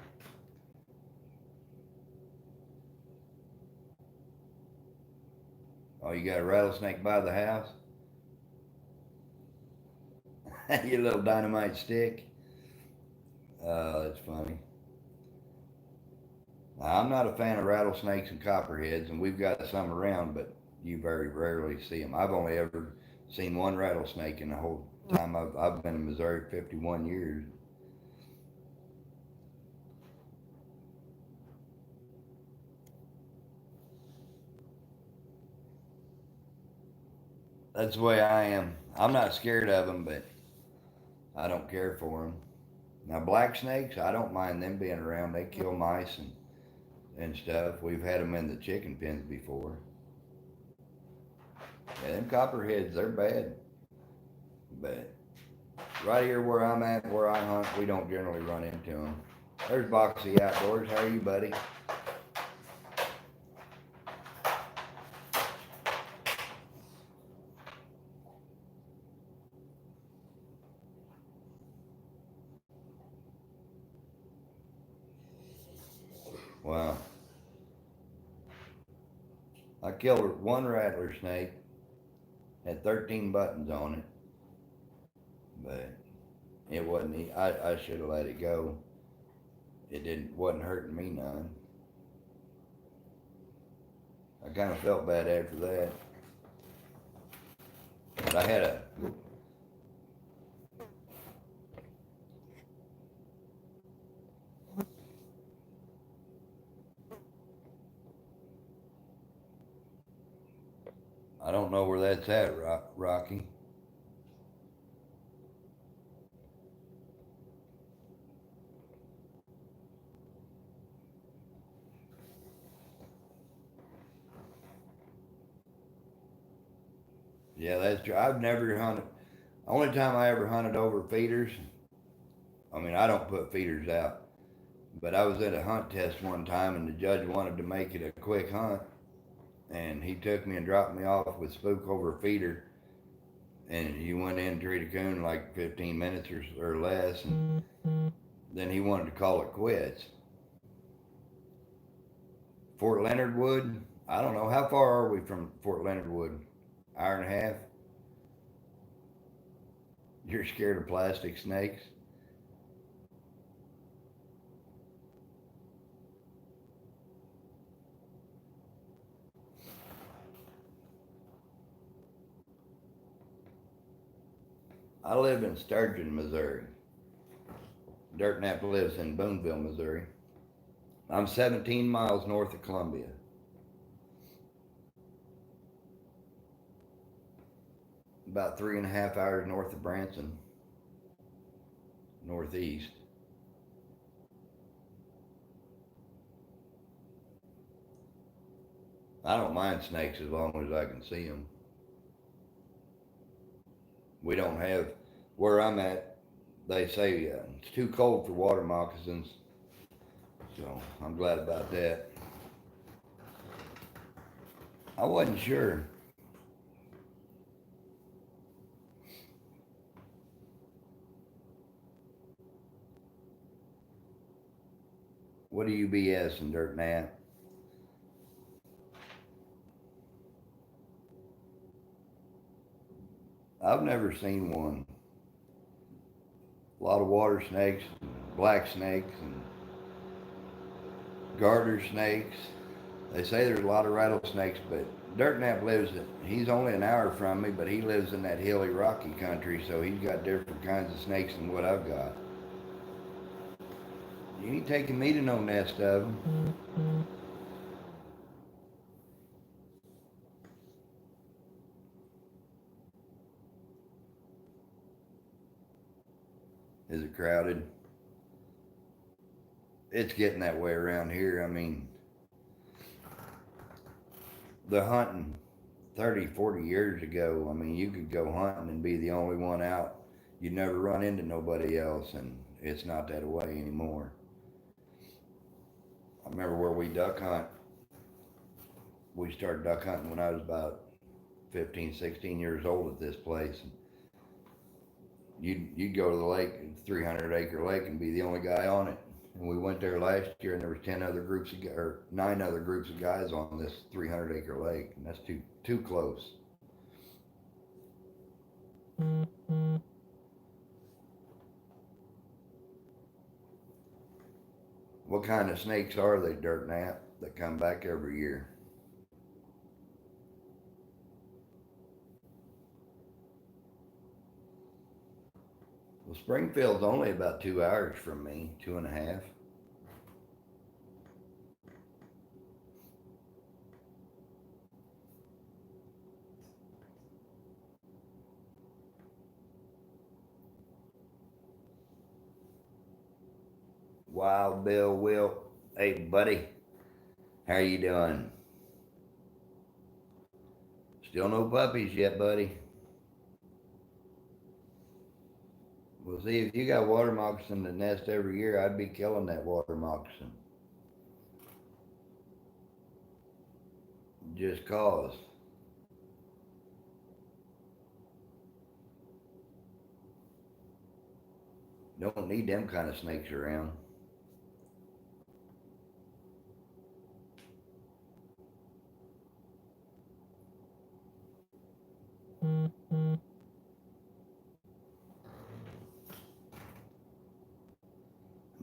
Oh, you got a rattlesnake by the house? You little dynamite stick. That's funny. Now, I'm not a fan of rattlesnakes and copperheads, and we've got some around, but you very rarely see them. I've only ever seen one rattlesnake in the whole time I've been in Missouri, 51 years. That's the way I am. I'm not scared of them, but I don't care for them. Now, black snakes, I don't mind them being around. They kill mice and stuff. We've had them in the chicken pens before. Yeah, them copperheads, they're bad. But right here where I'm at, where I hunt, we don't generally run into them. There's Boxy Outdoors. How are you, buddy? Wow. I killed one rattler snake, had 13 buttons on it, but It wasn't. I should have let it go. It wasn't hurting me none. I kind of felt bad after that. But I had a I don't know where that's at, Rocky. Yeah, that's true. I've never hunted. Only time I ever hunted over feeders. I mean, I don't put feeders out, but I was at a hunt test one time, and the judge wanted to make it a quick hunt, and he took me and dropped me off with spook over a feeder, and you went in and treat a coon in like 15 minutes or less, and then he wanted to call it quits. Fort Leonard Wood. I don't know how far are we from Fort Leonard Wood. Hour and a half. You're scared of plastic snakes? I live in Sturgeon, Missouri. Dirt Nap lives in Boonville, Missouri. I'm 17 miles north of Columbia. About 3.5 hours north of Branson, northeast. I don't mind snakes as long as I can see them. We don't have, where I'm at, they say it's too cold for water moccasins, so I'm glad about that. I wasn't sure. What do you BSing, Dirt Nap? I've never seen one. A lot of water snakes, black snakes, and garter snakes. They say there's a lot of rattlesnakes, but Dirt Nap he's only an hour from me, but he lives in that hilly, rocky country, so he's got different kinds of snakes than what I've got. You ain't taking me to no nest of them. Is it crowded? It's getting that way around here. I mean, the hunting 30, 40 years ago, I mean, you could go hunting and be the only one out. You'd never run into nobody else, and it's not that way anymore. I remember where we duck hunt. We started duck hunting when I was about 15, 16 years old at this place. You'd go to the lake, 300-acre lake, and be the only guy on it. And we went there last year, and there was 9 other groups of guys on this 300-acre lake, and that's too close. What kind of snakes are they, Dirt Nap, that come back every year? Well, Springfield's only about 2 hours from me, 2.5. Wild Bill Will. Hey, buddy. How you doing? Still no puppies yet, buddy. Well, see, if you got water moccasin that nest every year, I'd be killing that water moccasin. Just cause. Don't need them kind of snakes around.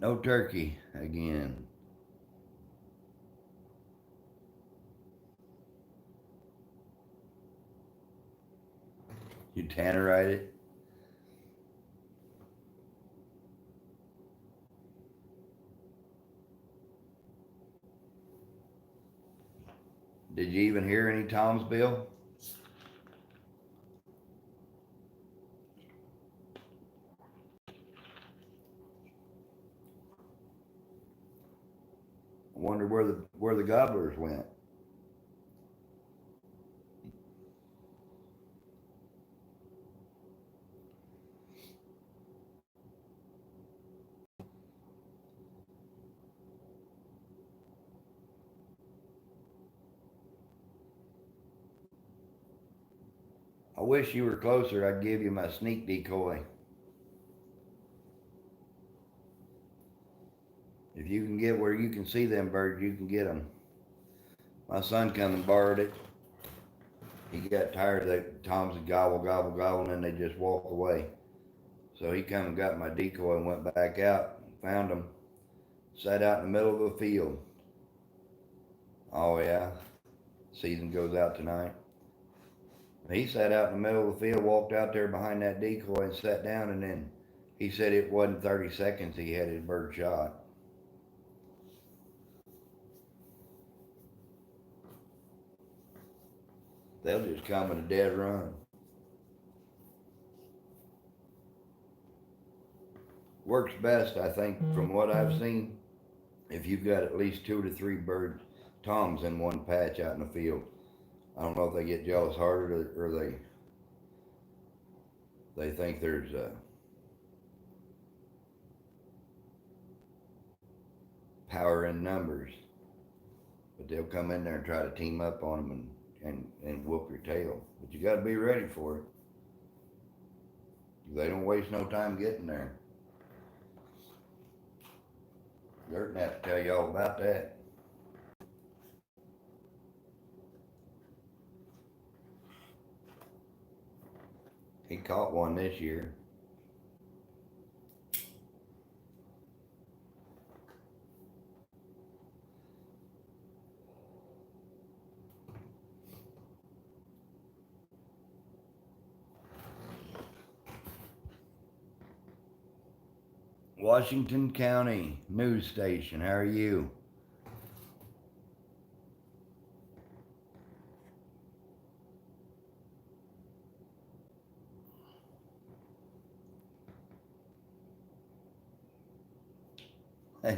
No turkey again. You tannerite it? Did you even hear any toms, Bill? I wonder where the gobblers went. I wish you were closer. I'd give you my sneak decoy. If you can get where you can see them birds, you can get them. My son come and borrowed it. He got tired of the toms would gobble, gobble, gobble, and then they just walk away. So he come and got my decoy and went back out, found them, sat out in the middle of a field. Oh yeah, season goes out tonight. He sat out in the middle of the field, walked out there behind that decoy and sat down, and then he said it wasn't 30 seconds he had his bird shot. They'll just come in a dead run. Works best, I think, from what I've seen, if you've got at least 2 to 3 bird toms in one patch out in the field. I don't know if they get jealous hearted or they think there's power in numbers, but they'll come in there and try to team up on them and whoop your tail. But you got to be ready for it. They don't waste no time getting there. Dirt and have to tell you all about that. He caught one this year. Washington County News Station, how are you?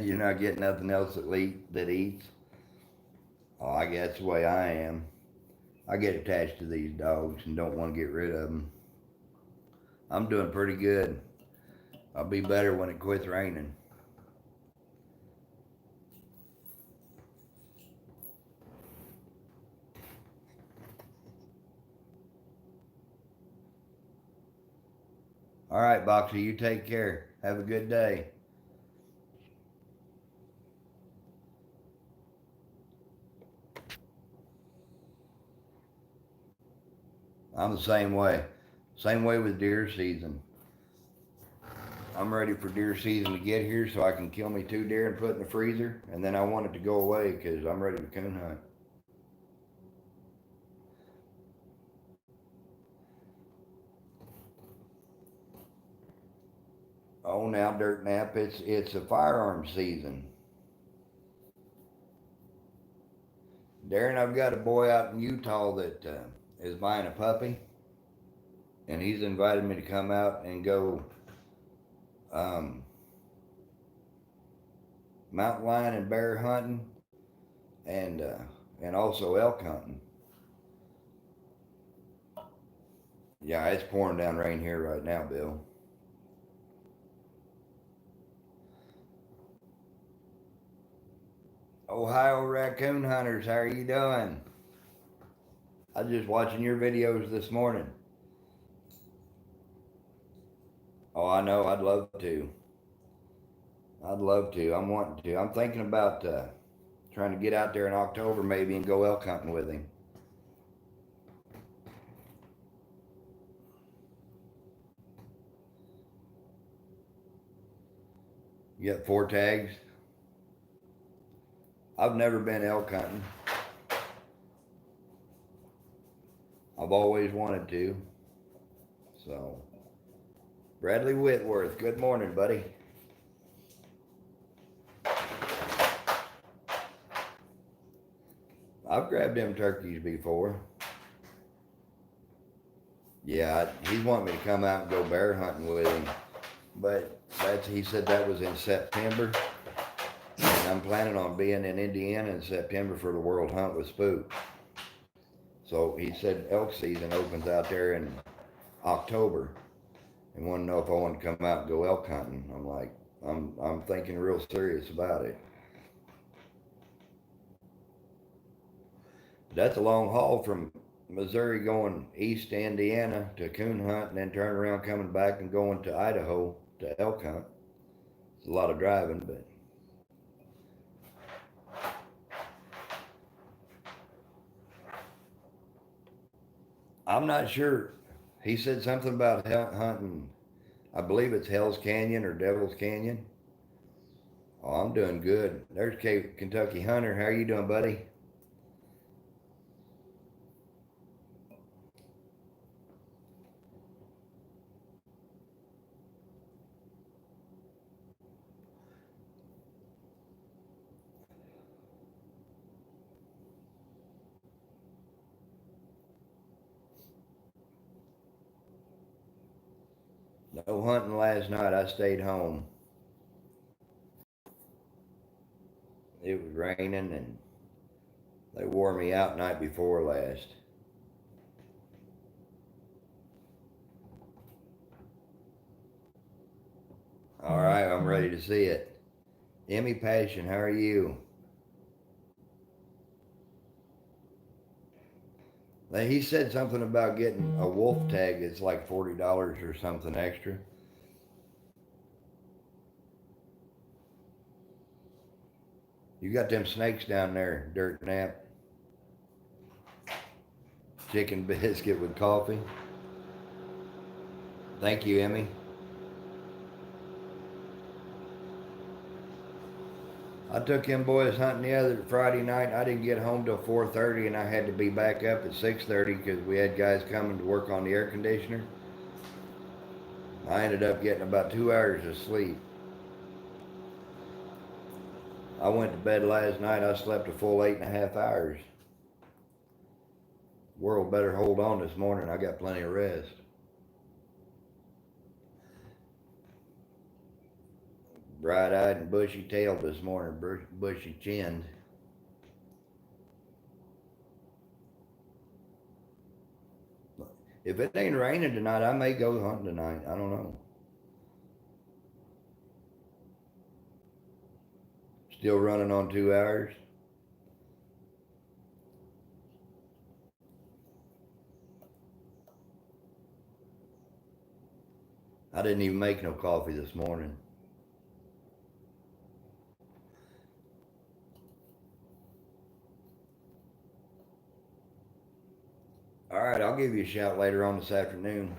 You're not getting nothing else that eats? Oh, I guess that's the way I am. I get attached to these dogs and don't want to get rid of them. I'm doing pretty good. I'll be better when it quits raining. All right, Boxer, you take care. Have a good day. I'm the same way. Same way with deer season. I'm ready for deer season to get here so I can kill me 2 deer and put it in the freezer, and then I want it to go away because I'm ready to coon hunt. Oh, now Dirt Nap, it's a firearm season. Darren, I've got a boy out in Utah that is buying a puppy, and he's invited me to come out and go um, mountain lion and bear hunting, and also elk hunting. Yeah, it's pouring down rain here right now, Bill. Ohio raccoon hunters, how are you doing? I was just watching your videos this morning. Oh, I know. I'd love to. I'd love to. I'm wanting to. I'm thinking about trying to get out there in October maybe and go elk hunting with him. You got 4 tags. I've never been elk hunting. I've always wanted to. So, Bradley Whitworth, good morning, buddy. I've grabbed them turkeys before. Yeah, he's wanting me to come out and go bear hunting with him. But he said that was in September. And I'm planning on being in Indiana in September for the World Hunt with Spook. So he said elk season opens out there in October. And wanted to know if I want to come out and go elk hunting. I'm like, I'm thinking real serious about it. That's a long haul from Missouri going east to Indiana to coon hunt and then turn around coming back and going to Idaho to elk hunt. It's a lot of driving, but I'm not sure. He said something about hunting. I believe it's Hell's Canyon or Devil's Canyon. Oh, I'm doing good. There's Kentucky Hunter. How are you doing, buddy? No hunting last night. I stayed home. It was raining and they wore me out night before last. All right, I'm ready to see it. Emmy Passion, how are you? He said something about getting a wolf tag. It's like $40 or something extra. You got them snakes down there, Dirt Nap. Chicken biscuit with coffee. Thank you, Emmy. I took them boys hunting the other Friday night. I didn't get home till 4:30, and I had to be back up at 6:30 because we had guys coming to work on the air conditioner. I ended up getting about 2 hours of sleep. I went to bed last night. I slept a full 8.5 hours. World better hold on this morning. I got plenty of rest. Bright-eyed and bushy-tailed this morning, bushy-chinned. If it ain't raining tonight, I may go hunting tonight. I don't know. Still running on 2 hours. I didn't even make no coffee this morning. All right, I'll give you a shout later on this afternoon.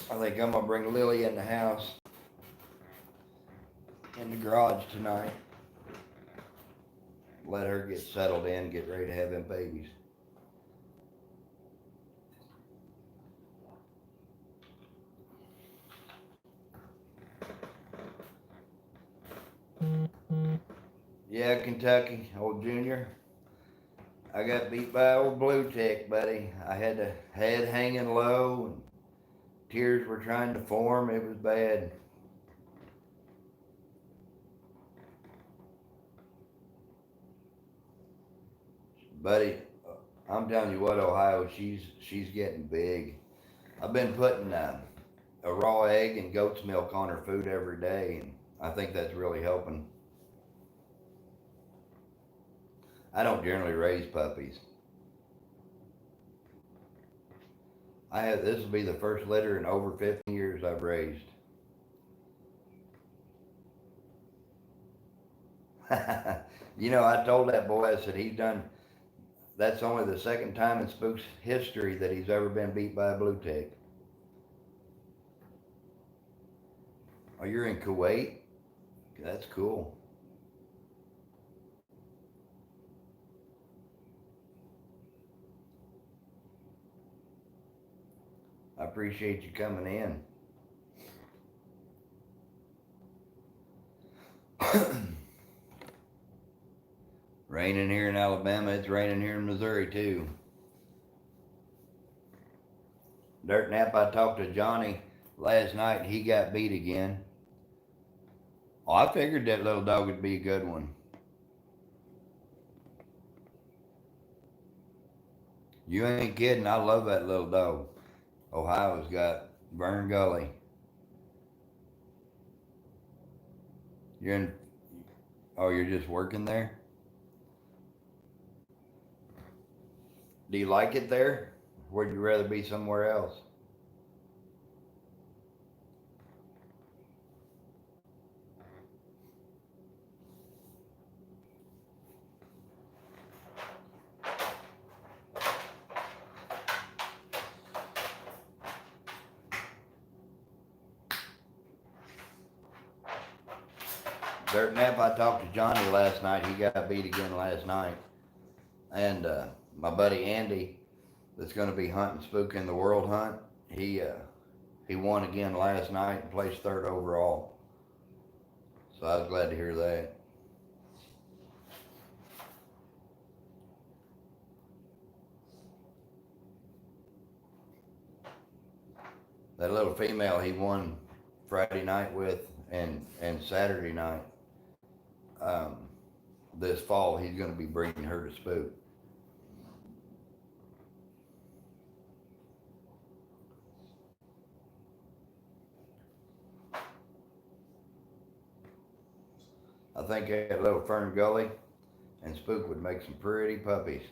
I think I'm gonna bring Lily in the house, in the garage tonight. Let her get settled in, get ready to have them babies. Yeah, Kentucky, old Junior. I got beat by old Blue Tick, buddy. I had the head hanging low and tears were trying to form. It was bad. Buddy, I'm telling you what, Ohio, she's getting big. I've been putting a raw egg and goat's milk on her food every day, and I think that's really helping. I don't generally raise puppies. This will be the first litter in over 15 years I've raised. I told that boy, I said that's only the second time in Spook's history that he's ever been beat by a blue tick. Oh, you're in Kuwait? That's cool. I appreciate you coming in. Raining here in Alabama. It's raining here in Missouri too. Dirt Nap, I talked to Johnny last night. He got beat again. Oh, I figured that little dog would be a good one. You ain't kidding. I love that little dog. Ohio's got Vern Gully. You're in. Oh, you're just working there. Do you like it there? Would you rather be somewhere else? Dirt Nap, I talked to Johnny last night. He got beat again last night. And my buddy Andy, that's going to be hunting spook in the world hunt, he won again last night and placed third overall. So I was glad to hear that. That little female he won Friday night with and Saturday night. Um, this fall he's going to be bringing her to spook. I think that little Fern Gully and Spook would make some pretty puppies.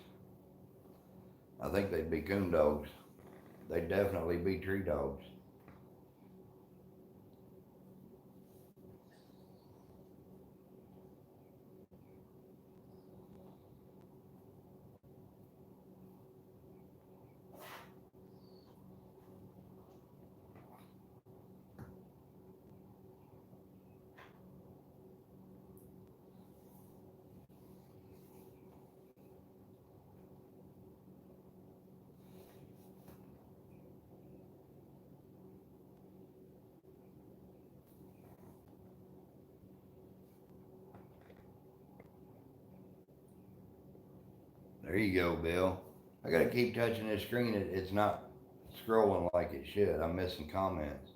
I think they'd be coon dogs. They'd definitely be tree dogs. There you go, Bill. I gotta keep touching this screen. It's not scrolling like it should. I'm missing comments.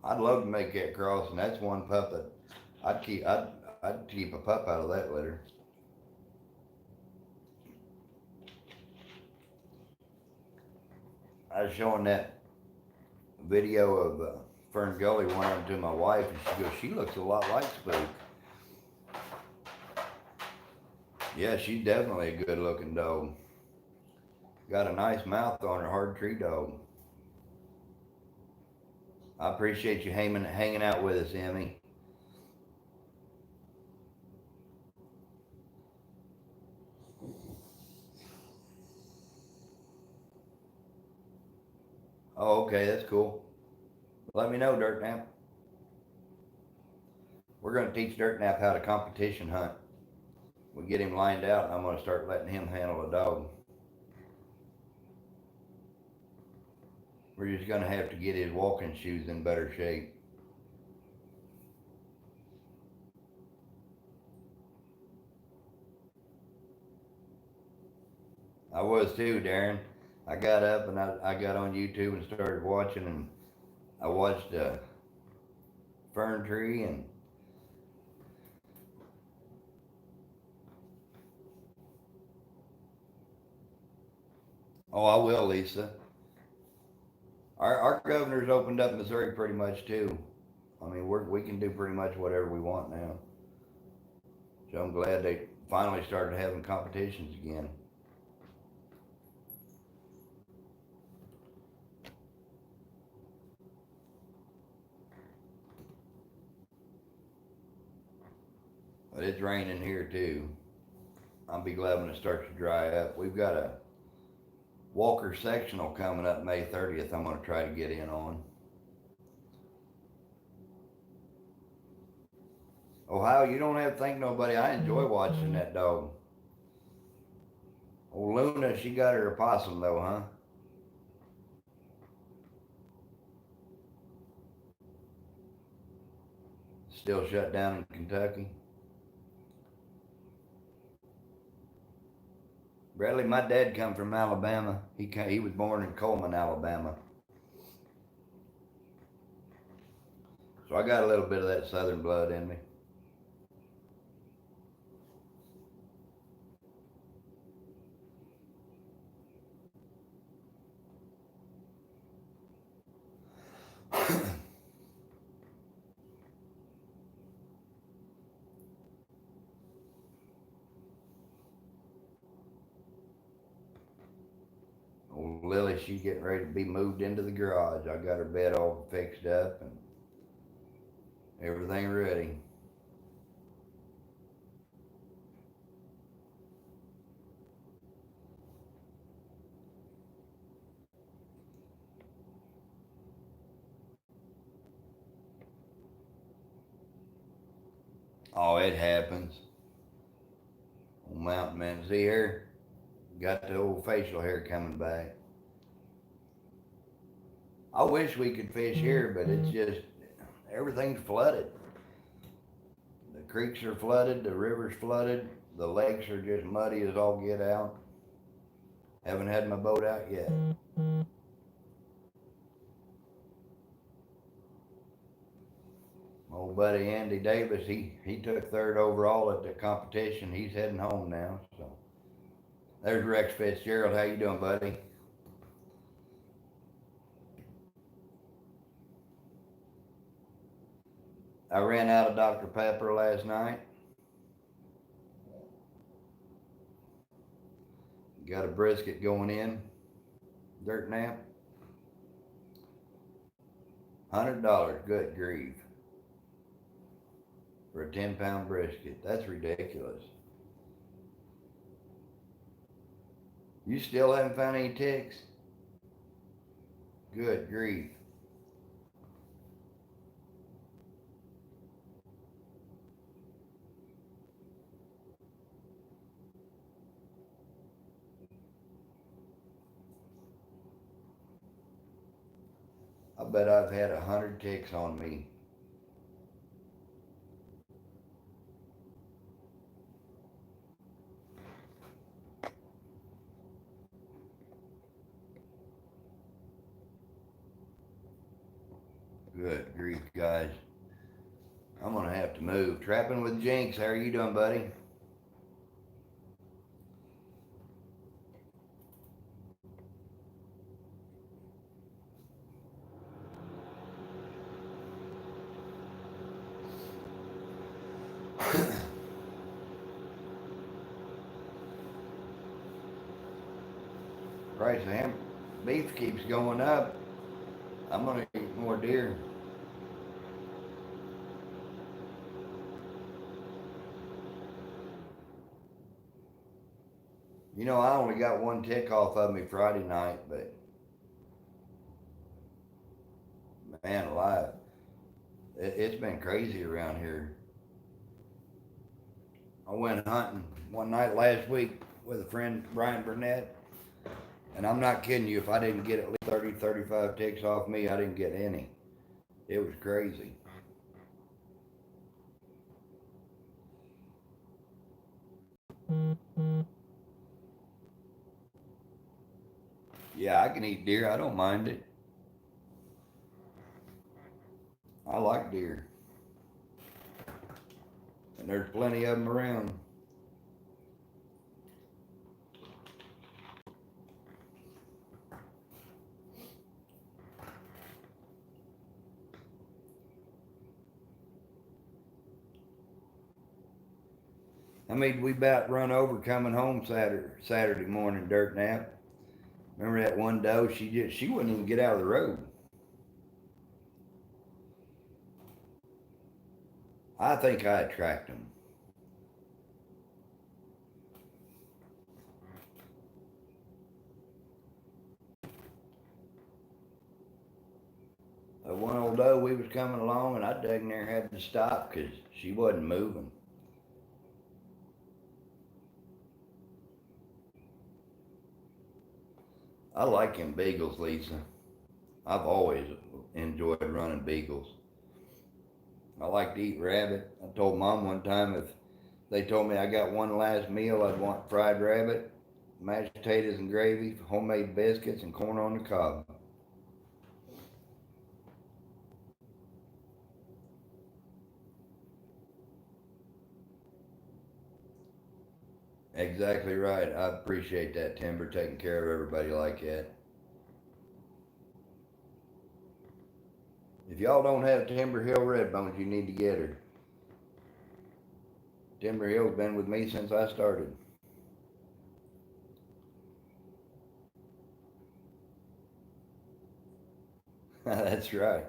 I'd love to make that cross, and that's one pup that I'd keep. I'd keep a pup out of that litter. I was showing that video of Fern Gully one to my wife, and she goes, "She looks a lot like Spook." Yeah, she's definitely a good-looking dog. Got a nice mouth on her, hard tree dog. I appreciate you hanging out with us, Emmy. Oh, okay, that's cool. Let me know, Dirt Nap. We're gonna teach Dirt Nap how to competition hunt. We get him lined out, and I'm gonna start letting him handle a dog. We're just gonna have to get his walking shoes in better shape. I was too, Darren. I got up and I got on YouTube and started watching, and I watched Fern Tree and oh, I will, Lisa. Our governor's opened up Missouri pretty much too. I mean, we can do pretty much whatever we want now. So I'm glad they finally started having competitions again. But it's raining here too. I'll be glad when it starts to dry up. Walker Sectional coming up May 30th. I'm going to try to get in on. Ohio, you don't have to thank nobody. I enjoy watching that dog. Old Luna, she got her opossum though, huh? Still shut down in Kentucky. Bradley, my dad come from Alabama. He was born in Coleman, Alabama. So I got a little bit of that southern blood in me. Old Lily, she's getting ready to be moved into the garage. I got her bed all fixed up and everything ready. Oh, it happens. Old mountain man, see here? Got the old facial hair coming back. I wish we could fish here, but it's just everything's flooded. The creeks are flooded, the river's flooded, the lakes are just muddy as all get out. Haven't had my boat out yet. Old buddy Andy Davis, he took third overall at the competition. He's heading home now. So there's Rex Fitzgerald. How you doing, buddy? I ran out of Dr. Pepper last night. Got a brisket going in. Dirt nap. $100. Good grief. For a 10-pound brisket. That's ridiculous. You still haven't found any ticks? Good grief. I bet I've had 100 ticks on me. Good grief, guys. I'm gonna have to move. Trapping with Jinx, how are you doing, buddy? Price of beef keeps going up. I'm gonna eat more deer. You know, I only got one tick off of me Friday night, but man alive, it's been crazy around here. I went hunting one night last week with a friend, Brian Burnett, and I'm not kidding you, if I didn't get at least 30, 35 ticks off me, I didn't get any. It was crazy. Yeah, I can eat deer. I don't mind it. I like deer. And there's plenty of them around. I mean, we about run over coming home Saturday morning, dirt nap. Remember that one doe? She wouldn't even get out of the road. I think I attract them. was coming along, and I dang near had to stop because she wasn't moving. I like them beagles, Lisa. I've always enjoyed running beagles. I like to eat rabbit. I told Mom one time if they told me I got one last meal, I'd want fried rabbit, mashed potatoes and gravy, homemade biscuits, and corn on the cob. Exactly right. I appreciate that, Timber, taking care of everybody like that. If y'all don't have Timber Hill Red Bones, you need to get her. Timber Hill's been with me since I started. That's right.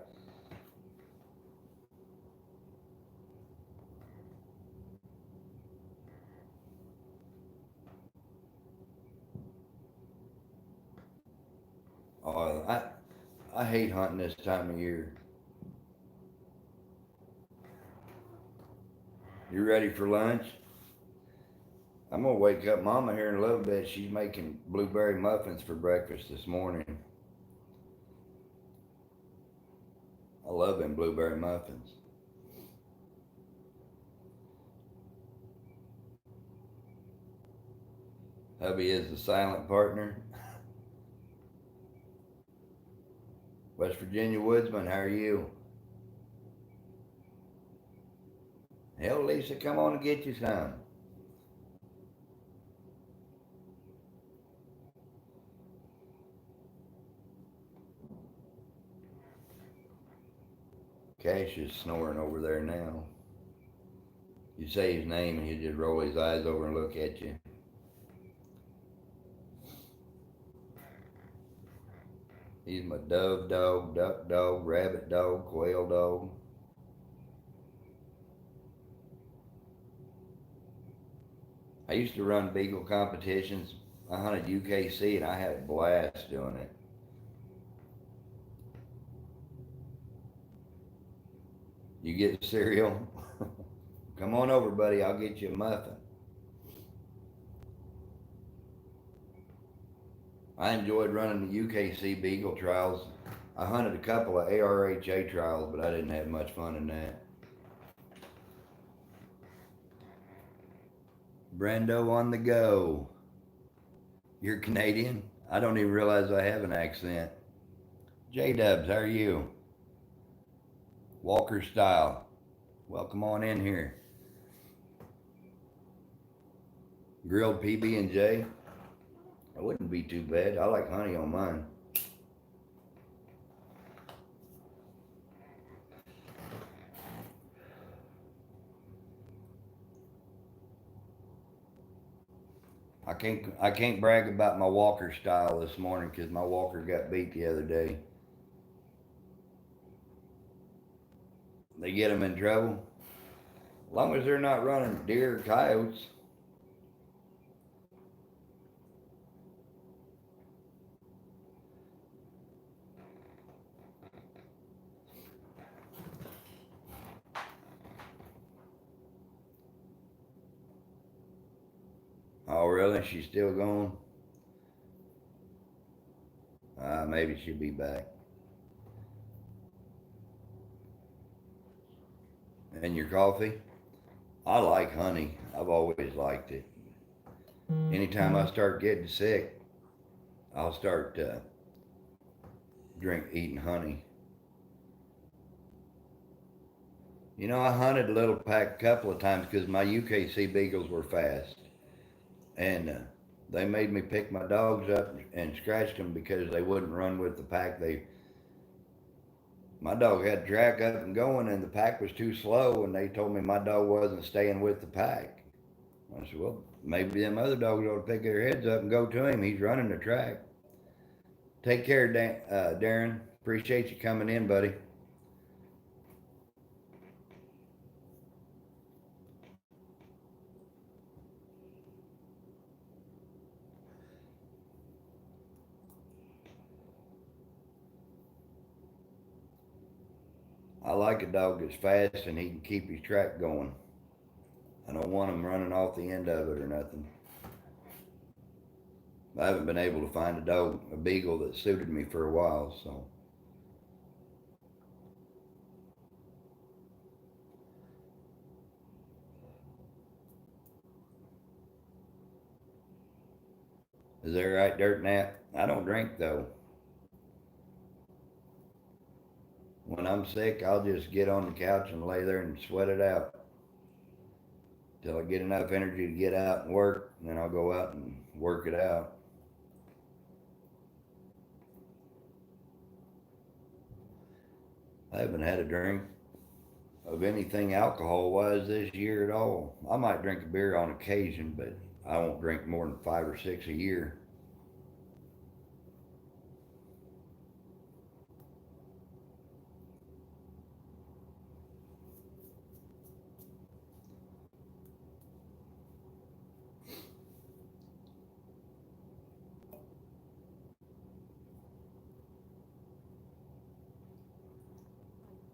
Oh, I hate hunting this time of year. You ready for lunch? I'm gonna wake up Mama here in a little bit. She's making blueberry muffins for breakfast this morning. I love them blueberry muffins. Hubby is the silent partner. West Virginia Woodsman, how are you? Hell, Lisa, come on and get you some. Cash is snoring over there now. You say his name and he'll just roll his eyes over and look at you. He's my dove dog, duck dog, rabbit dog, quail dog. I used to run beagle competitions. I hunted UKC and I had a blast doing it. You get cereal? Come on over, buddy. I'll get you a muffin. I enjoyed running the UKC Beagle trials. I hunted a couple of ARHA trials, but I didn't have much fun in that. Brando on the go. You're Canadian? I don't even realize I have an accent. J Dubs, how are you? Walker Style. Welcome on in here. Grilled PB and J. That wouldn't be too bad. I like honey on mine. I can't brag about my Walker Style this morning because my Walker got beat the other day. They get them in trouble. As long as they're not running deer or coyotes. Oh, really? She's still going? Maybe she'll be back. And your coffee? I like honey. I've always liked it. Anytime I start getting sick, I'll start eating honey. You know, I hunted a little pack a couple of times because my UKC beagles were fast, and they made me pick my dogs up and scratched them because they wouldn't run with the pack. My dog had to track up and going, and the pack was too slow, and they told me my dog wasn't staying with the pack. I said, well, maybe them other dogs ought to pick their heads up and go to him. He's running the track. Take care, Darren. Appreciate you coming in, buddy. I like a dog that's fast and he can keep his track going. I don't want him running off the end of it or nothing. I haven't been able to find a beagle that suited me for a while, so. Is that right, Dirt Nap? I don't drink though. When I'm sick, I'll just get on the couch and lay there and sweat it out till I get enough energy to get out and work, and then I'll go out and work it out. I haven't had a drink of anything alcohol-wise this year at all. I might drink a beer on occasion, but I won't drink more than 5 or 6 a year.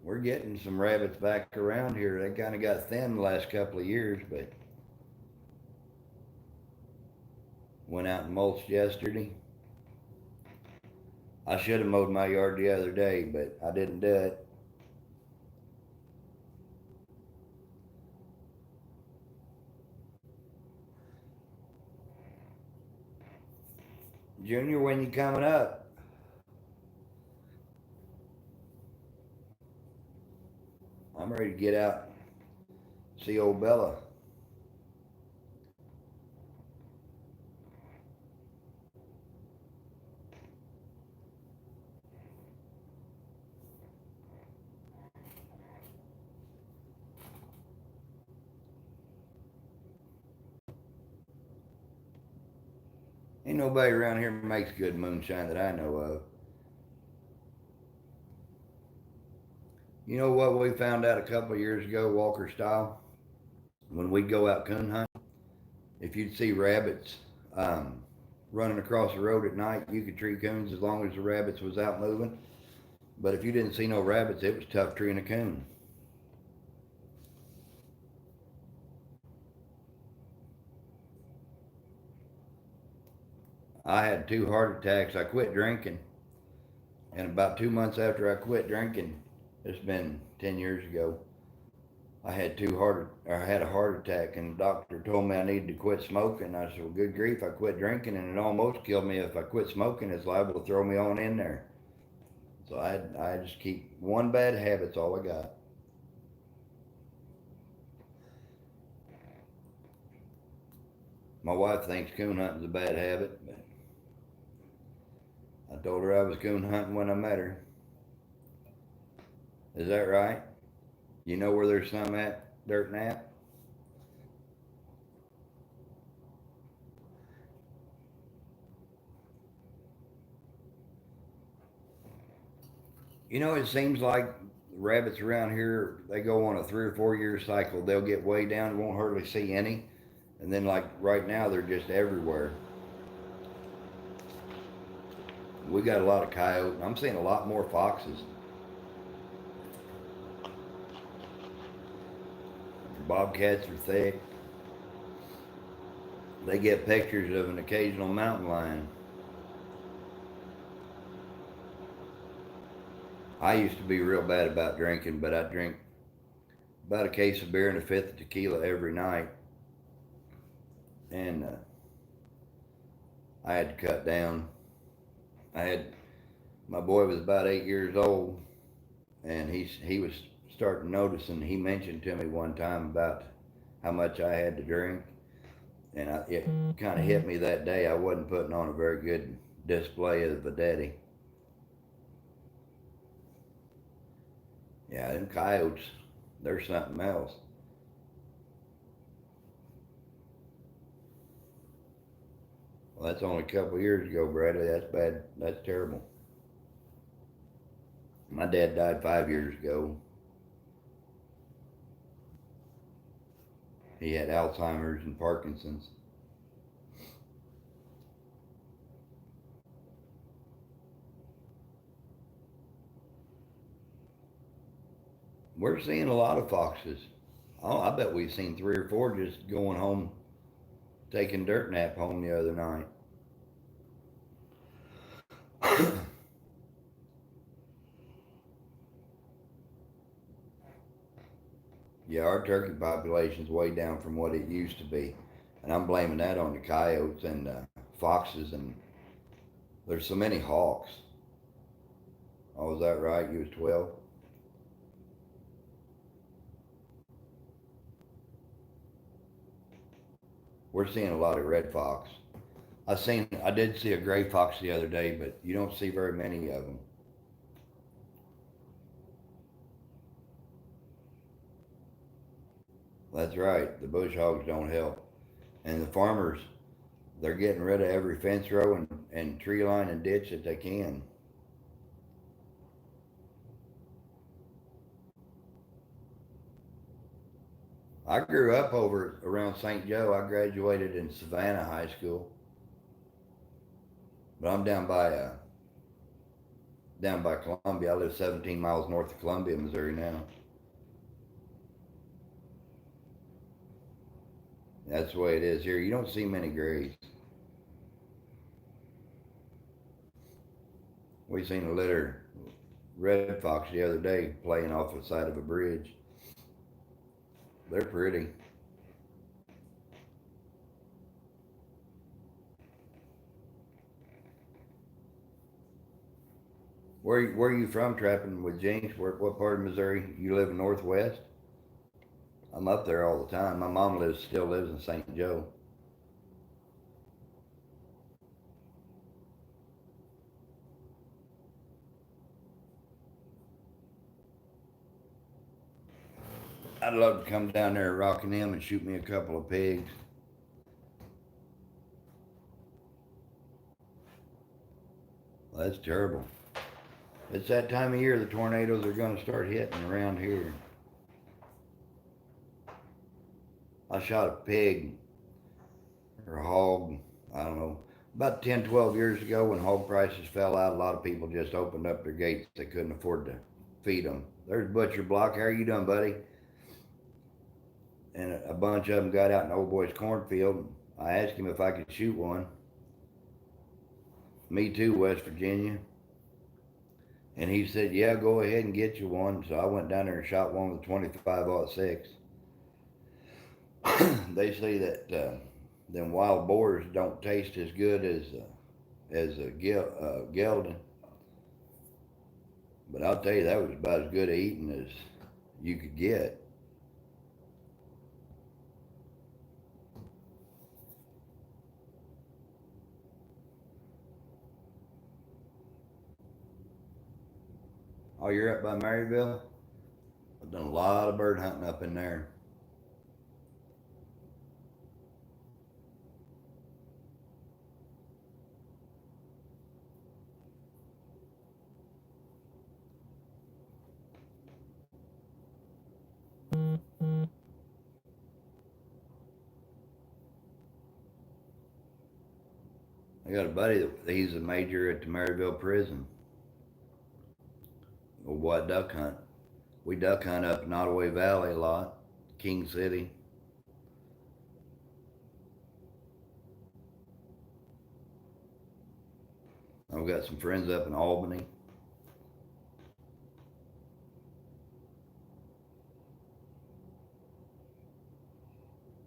We're getting some rabbits back around here. They kind of got thin the last couple of years, but went out and mulched yesterday. I should have mowed my yard the other day, but I didn't do it. Junior, when you coming up? I'm ready to get out and see old Bella. Ain't nobody around here makes good moonshine that I know of. You know what we found out a couple of years ago, Walker style? When we'd go out coon hunting, if you'd see rabbits running across the road at night, you could tree coons as long as the rabbits was out moving. But if you didn't see no rabbits, it was tough treeing a coon. I had 2 heart attacks. I quit drinking. And about 2 months after I quit drinking, it's been 10 years ago, I had a heart attack, and the doctor told me I needed to quit smoking. I said, well, good grief, I quit drinking, and it almost killed me. If I quit smoking, it's liable to throw me on in there. So I just keep one bad habit's all I got. My wife thinks coon hunting's a bad habit, but I told her I was coon hunting when I met her. Is that right? You know where there's some at, Dirt Nap? You know, it seems like rabbits around here, they go on a 3 or 4 year cycle. They'll get way down, won't hardly see any. And then, like right now, they're just everywhere. We got a lot of coyote. I'm seeing a lot more foxes. Bobcats are thick. They get pictures of an occasional mountain lion. I used to be real bad about drinking, but I drink about a case of beer and a fifth of tequila every night. And I had to cut down. My boy was about 8 years old, and he was starting noticing. He mentioned to me one time about how much I had to drink, and it kind of hit me that day. I wasn't putting on a very good display of a daddy. Yeah, them coyotes, they're something else. Well, that's only a couple of years ago, Bradley. That's bad. That's terrible. My dad died 5 years ago. He had Alzheimer's and Parkinson's. We're seeing a lot of foxes. Oh, I bet we've seen three or four just going home, taking dirt nap home the other night. Yeah, our turkey population's way down from what it used to be, and I'm blaming that on the coyotes and foxes, and there's so many hawks. Oh, is that right? You was 12. We're seeing a lot of red fox. I did see a gray fox the other day, but you don't see very many of them. That's right. The bush hogs don't help, and the farmers, they're getting rid of every fence row and tree line and ditch that they can. I grew up over around St. Joe. I graduated in Savannah High School, but I'm down by Columbia. I live 17 miles north of Columbia, Missouri now. That's the way it is here. You don't see many grays. We seen a litter red fox the other day playing off the side of a bridge. They're pretty. Where are you from, trapping with Jinx? What part of Missouri? You live in Northwest? I'm up there all the time. My mom still lives in St. Joe. I'd love to come down there to Rockingham and shoot me a couple of pigs. Well, that's terrible. It's that time of year the tornadoes are going to start hitting around here. I shot a pig or a hog, I don't know, about 10, 12 years ago when hog prices fell out. A lot of people just opened up their gates. They couldn't afford to feed them. There's Butcher Block. How are you doing, buddy? And a bunch of them got out in the old boy's cornfield. I asked him if I could shoot one. Me too, West Virginia. And he said, yeah, go ahead and get you one. So I went down there and shot one with a 25-06. They say that them wild boars don't taste as good as a gelding. But I'll tell you, that was about as good eating as you could get. Oh, you're up by Maryville? I've done a lot of bird hunting up in there. I got a buddy he's a major at the Maryville prison. Old boy duck hunt. We duck hunt up in Ottaway Valley a lot, King City. I've got some friends up in Albany.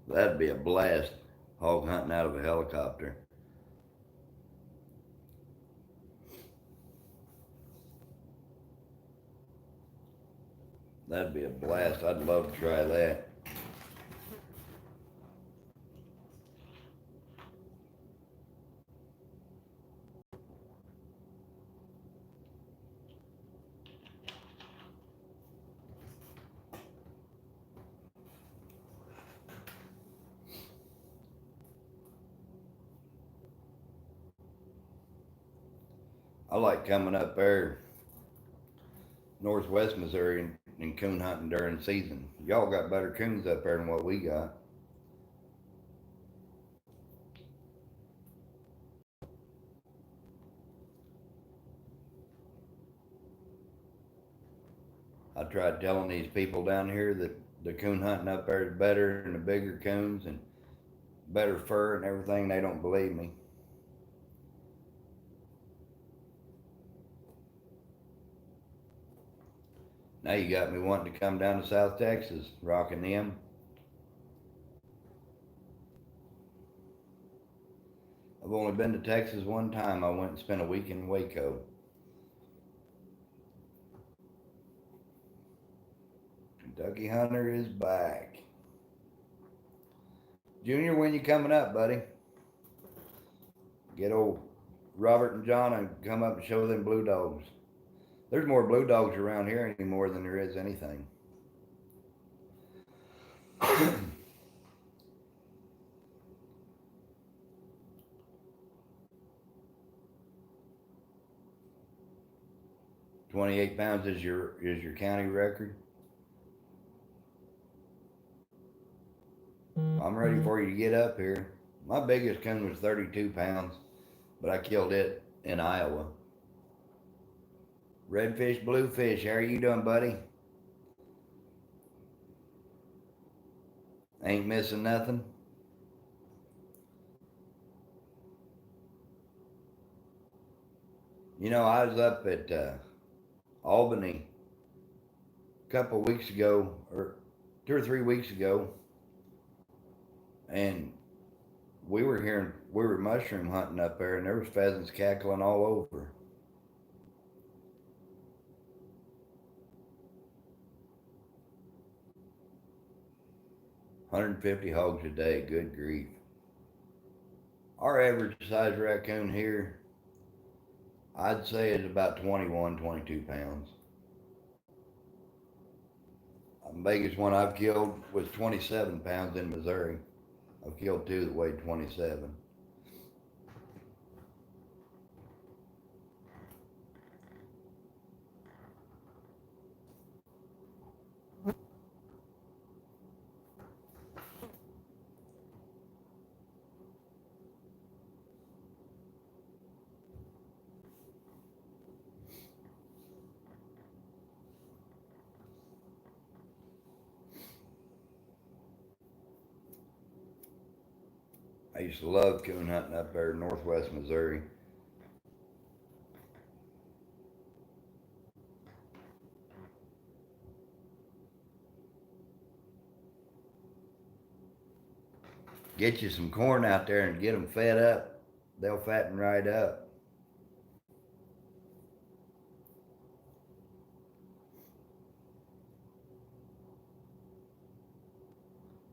That'd be a blast, hog hunting out of a helicopter. That'd be a blast. I'd love to try that. I like coming up there, northwest Missouri, and coon hunting during the season. Y'all got better coons up there than what we got. I tried telling these people down here that the coon hunting up there is better and the bigger coons and better fur and everything. They don't believe me. Now you got me wanting to come down to South Texas, rocking them. I've only been to Texas one time. I went and spent a week in Waco. Kentucky Hunter is back. Junior, when you coming up, buddy? Get old Robert and John and come up and show them blue dogs. There's more blue dogs around here anymore than there is anything. 28 pounds is your county record. I'm ready for you to get up here. My biggest coon was 32 pounds, but I killed it in Iowa. Redfish, bluefish, how are you doing, buddy? Ain't missing nothing? You know, I was up at Albany a couple of weeks ago, or 2 or 3 weeks ago, and we were mushroom hunting up there, and there was pheasants cackling all over. $150 hogs a day, good grief. Our average size raccoon here, I'd say, is about 21, 22 pounds. The biggest one I've killed was 27 pounds in Missouri. I've killed two that weighed 27. I used to love coon hunting up there in northwest Missouri. Get you some corn out there and get them fed up. They'll fatten right up.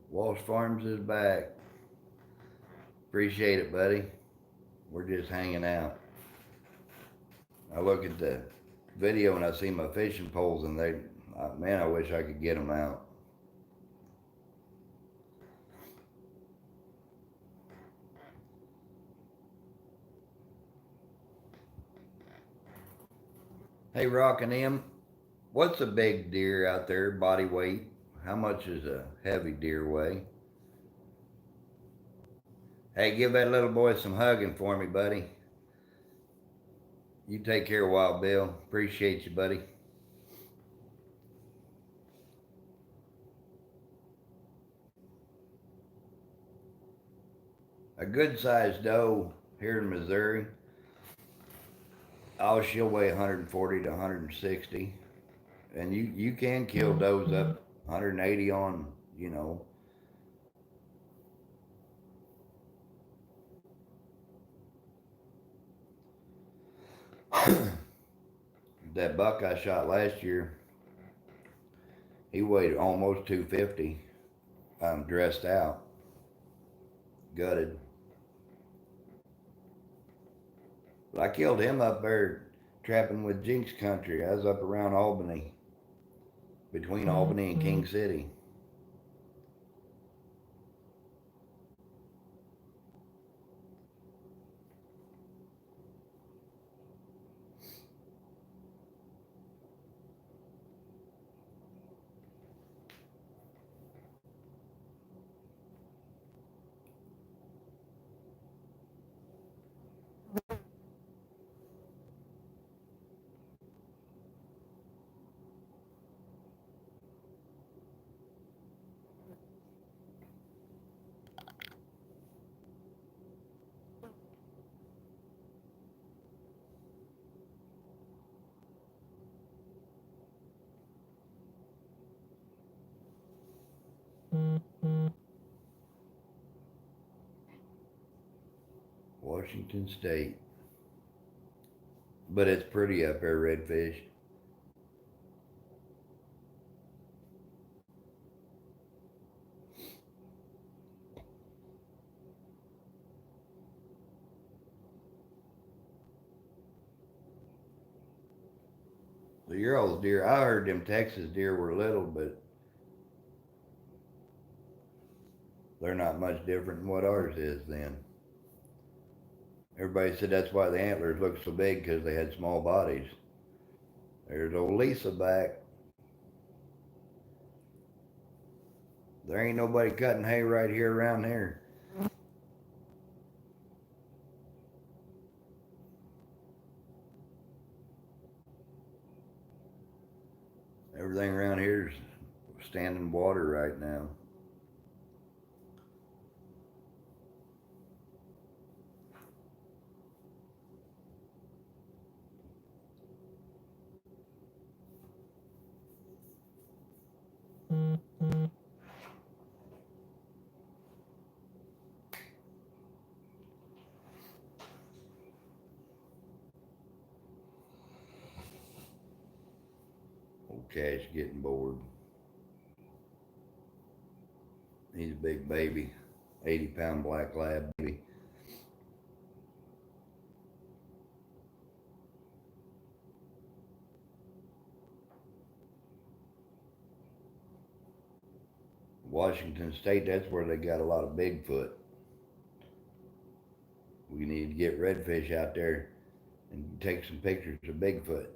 Walsh Farms is back. Appreciate it, buddy. We're just hanging out. I look at the video and I see my fishing poles and man, I wish I could get them out. Hey, Rockin' M, what's a big deer out there, body weight? How much does a heavy deer weigh? Hey, give that little boy some hugging for me, buddy. You take care, Wild Bill. Appreciate you, buddy. A good sized doe here in Missouri, she'll weigh 140 to 160. And you can kill does up 180 on, that buck I shot last year, he weighed almost 250, dressed out, gutted. But I killed him up there trapping with Jinx Country. I was up around Albany, between Albany and King City. Washington State. But it's pretty up there, redfish. The year old deer, I heard them Texas deer were little, but they're not much different than what ours is then. Everybody said that's why the antlers look so big because they had small bodies. There's old Lisa back. There ain't nobody cutting hay right here around here. Everything around here is standing water right now. Old Cash getting bored. He's a big baby, 80-pound black lab baby. Washington State, that's where they got a lot of Bigfoot. We need to get redfish out there and take some pictures of Bigfoot.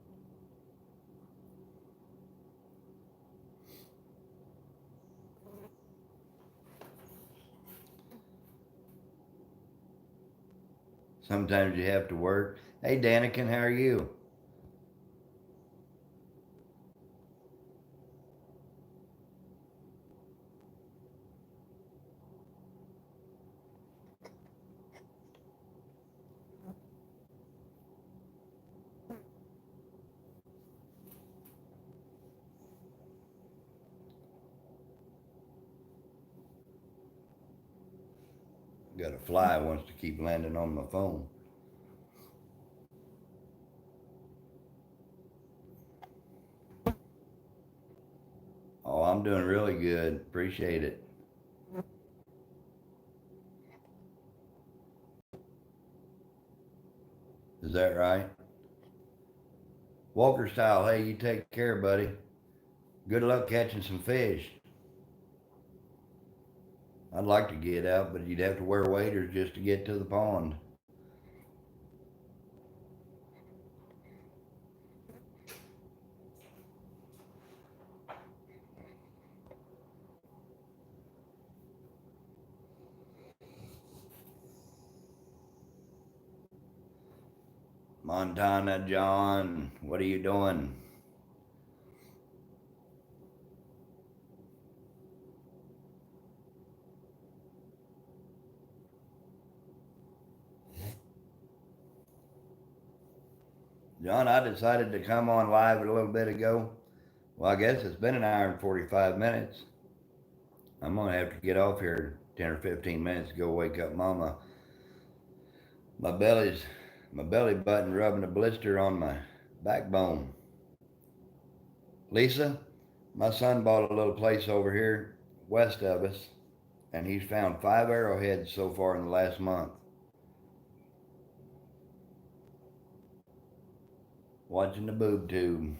Sometimes you have to work. Hey, Danikin, how are you? Got a fly wants to keep landing on my phone. Oh, I'm doing really good. Appreciate it. Is that right? Walker style, hey, you take care, buddy. Good luck catching some fish. I'd like to get out, but you'd have to wear waders just to get to the pond. Montana John, what are you doing? John, I decided to come on live a little bit ago. Well, I guess it's been an hour and 45 minutes. I'm going to have to get off here 10 or 15 minutes to go wake up Mama. My belly's, my belly button rubbing a blister on my backbone. Lisa, my son bought a little place over here west of us, and he's found 5 arrowheads so far in the last month. Watching the boob tube.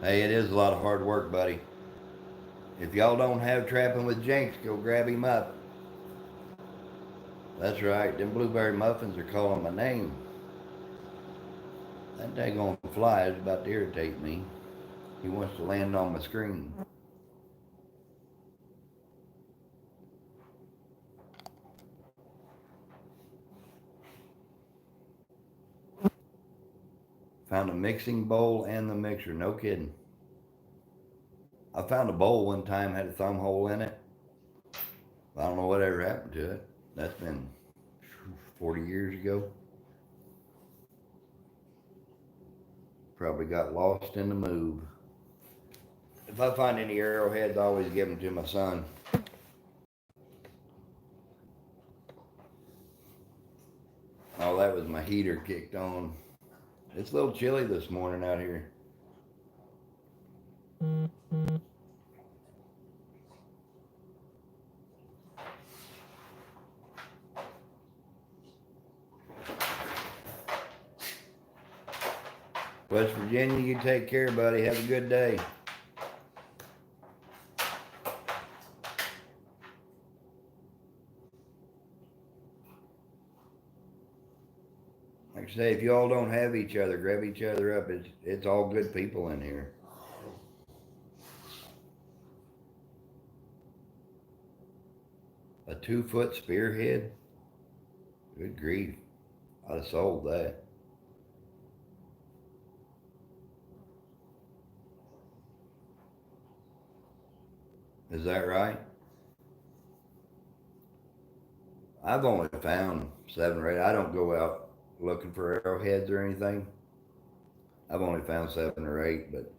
Hey, it is a lot of hard work, buddy. If y'all don't have Trapping with Jenks, go grab him up. That's right, them blueberry muffins are calling my name. That daggone fly is about to irritate me. He wants to land on my screen. Found a mixing bowl and the mixer, no kidding. I found a bowl one time, had a thumb hole in it. I don't know whatever happened to it. That's been 40 years ago. Probably got lost in the move. If I find any arrowheads, I always give them to my son. Oh, that was my heater kicked on. It's a little chilly this morning out here. West Virginia, you take care, buddy. Have a good day. Like I say, if you all don't have each other, grab each other up. It's all good people in here. A 2-foot spearhead? Good grief. I'd have sold that. Is that right? I've only found 7 or 8. I don't go out looking for arrowheads or anything. I've only found 7 or 8, but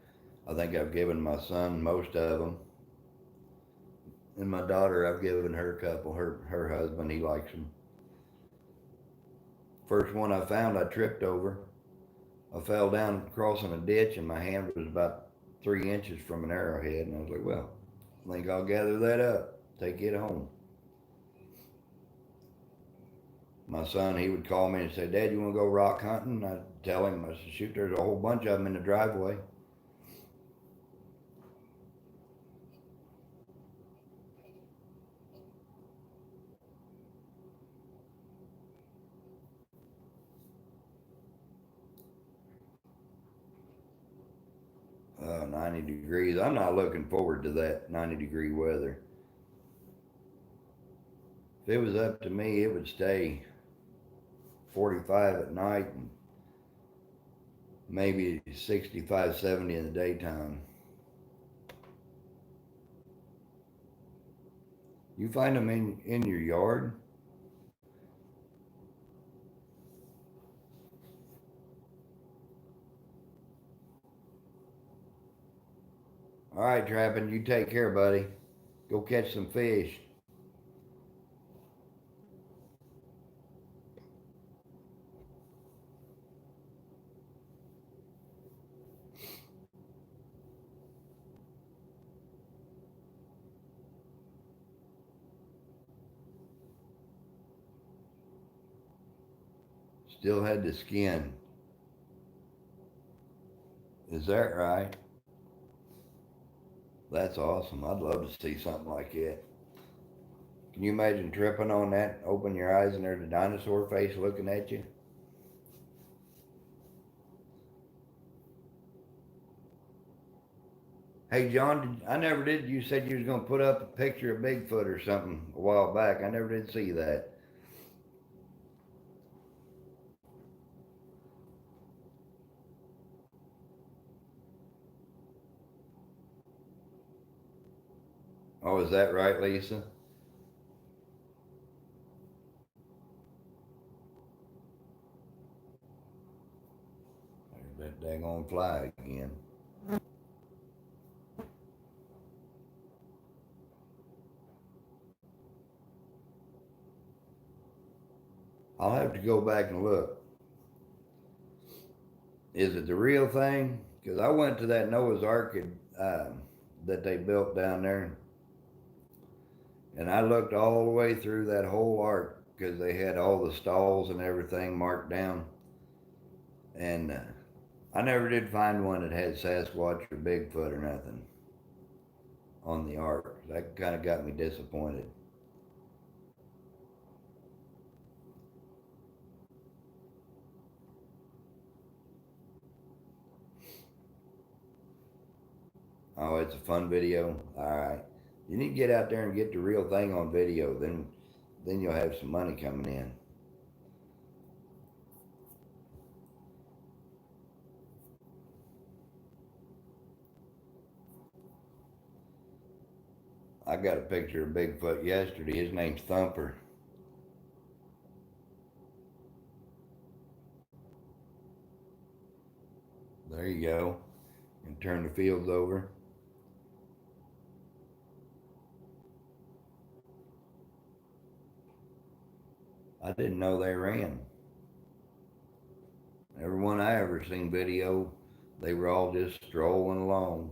I think I've given my son most of them. And my daughter, I've given her a couple. Her husband, he likes them. First one I found, I tripped over. I fell down crossing a ditch, and my hand was about 3 inches from an arrowhead. And I was like, well, I think I'll gather that up, take it home. My son, he would call me and say, Dad, you want to go rock hunting? I'd tell him, I said, shoot, there's a whole bunch of them in the driveway. Oh, 90 degrees. I'm not looking forward to that 90-degree weather. If it was up to me, it would stay 45 at night and maybe 65, 70 in the daytime. You find them in your yard? All right, Trappin', you take care, buddy. Go catch some fish. Still had the skin. Is that right? That's awesome. I'd love to see something like that. Can you imagine tripping on that, open your eyes, and there's a dinosaur face looking at you? Hey, John, I never did. You said you was going to put up a picture of Bigfoot or something a while back. I never did see that. Oh, is that right, Lisa? There's that daggone fly again. I'll have to go back and look. Is it the real thing? Because I went to that Noah's Ark that they built down there, and I looked all the way through that whole ark because they had all the stalls and everything marked down. And I never did find one that had Sasquatch or Bigfoot or nothing on the ark. That kind of got me disappointed. Oh, it's a fun video. All right, you need to get out there and get the real thing on video. Then you'll have some money coming in. I got a picture of Bigfoot yesterday. His name's Thumper. There you go. And turn the fields over. I didn't know they ran. Everyone I ever seen video, they were all just strolling along.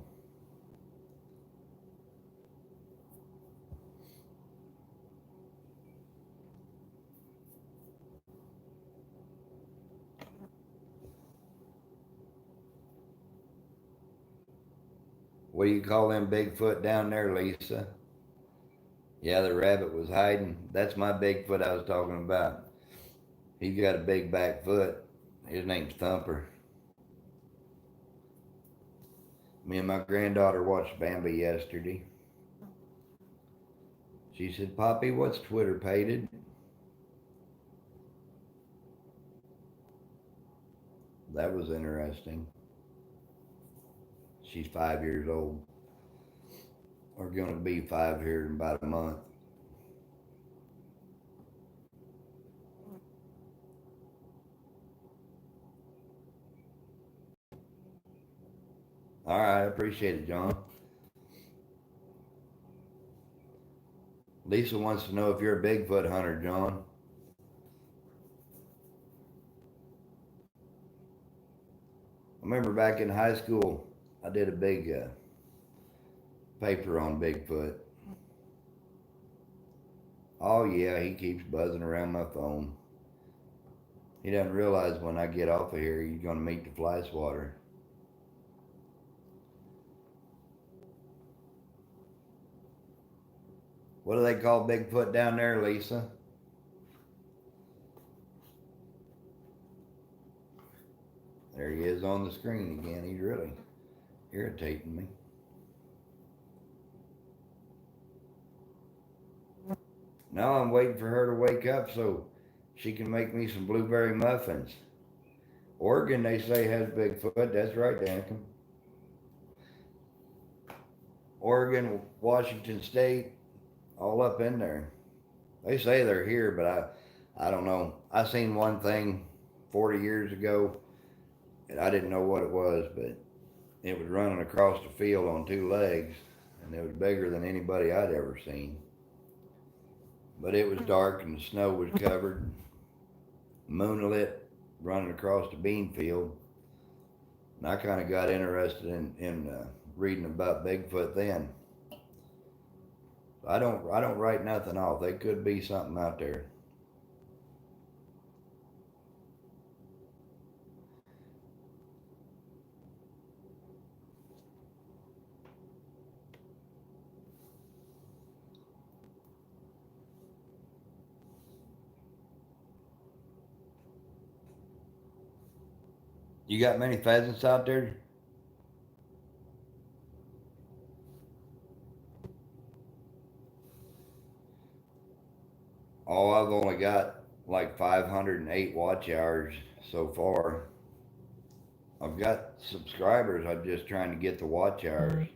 What do you call them Bigfoot down there, Lisa? Yeah, the rabbit was hiding. That's my Bigfoot I was talking about. He's got a big back foot. His name's Thumper. Me and my granddaughter watched Bambi yesterday. She said, Poppy, what's Twitter pated? That was interesting. She's 5 years old. We're going to be 5 here in about a month. All right, I appreciate it, John. Lisa wants to know if you're a Bigfoot hunter, John. I remember back in high school, I did a big paper on Bigfoot. Oh, yeah, he keeps buzzing around my phone. He doesn't realize when I get off of here, he's going to meet the fly swatter. What do they call Bigfoot down there, Lisa? There he is on the screen again. He's really irritating me. Now I'm waiting for her to wake up so she can make me some blueberry muffins. Oregon, they say, has Bigfoot. That's right, Danica. Oregon, Washington State, all up in there. They say they're here, but I don't know. I seen one thing 40 years ago, and I didn't know what it was, but it was running across the field on two legs, and it was bigger than anybody I'd ever seen. But it was dark and the snow was covered, moonlit, running across the bean field. And I kind of got interested in reading about Bigfoot then. I don't write nothing off. There could be something out there. You got many pheasants out there? Oh, I've only got like 508 watch hours so far. I've got subscribers. I'm just trying to get the watch hours.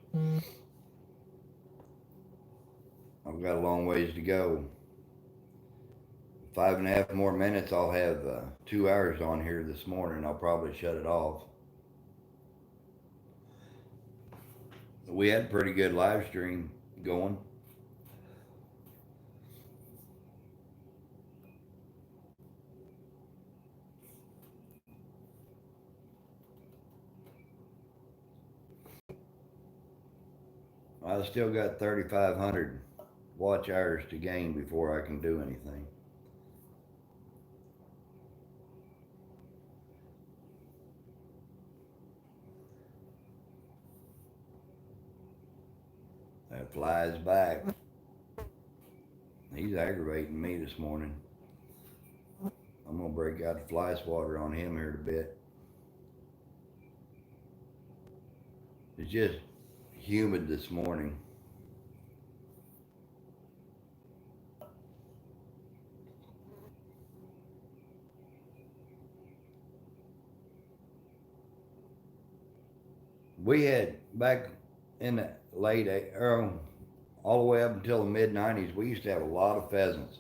I've got a long ways to go. 5.5 more minutes, I'll have 2 hours on here this morning. I'll probably shut it off. We had a pretty good live stream going. I still got 3,500 watch hours to gain before I can do anything. That fly's back. He's aggravating me this morning. I'm gonna break out the fly swatter on him here in a bit. It's just humid this morning. We had back in the late all the way up until the mid '90s, we used to have a lot of pheasants,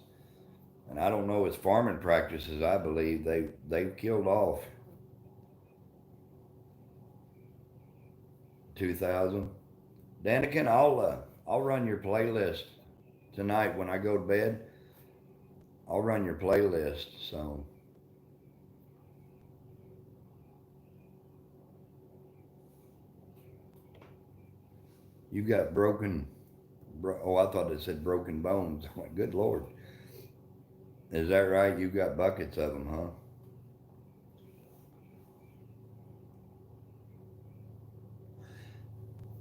and I don't know, it's farming practices. I believe they've killed off. 2,000. Daniken, I'll run your playlist tonight when I go to bed. I'll run your playlist. So you got oh, I thought it said broken bones. Good Lord. Is that right? You got buckets of them, huh?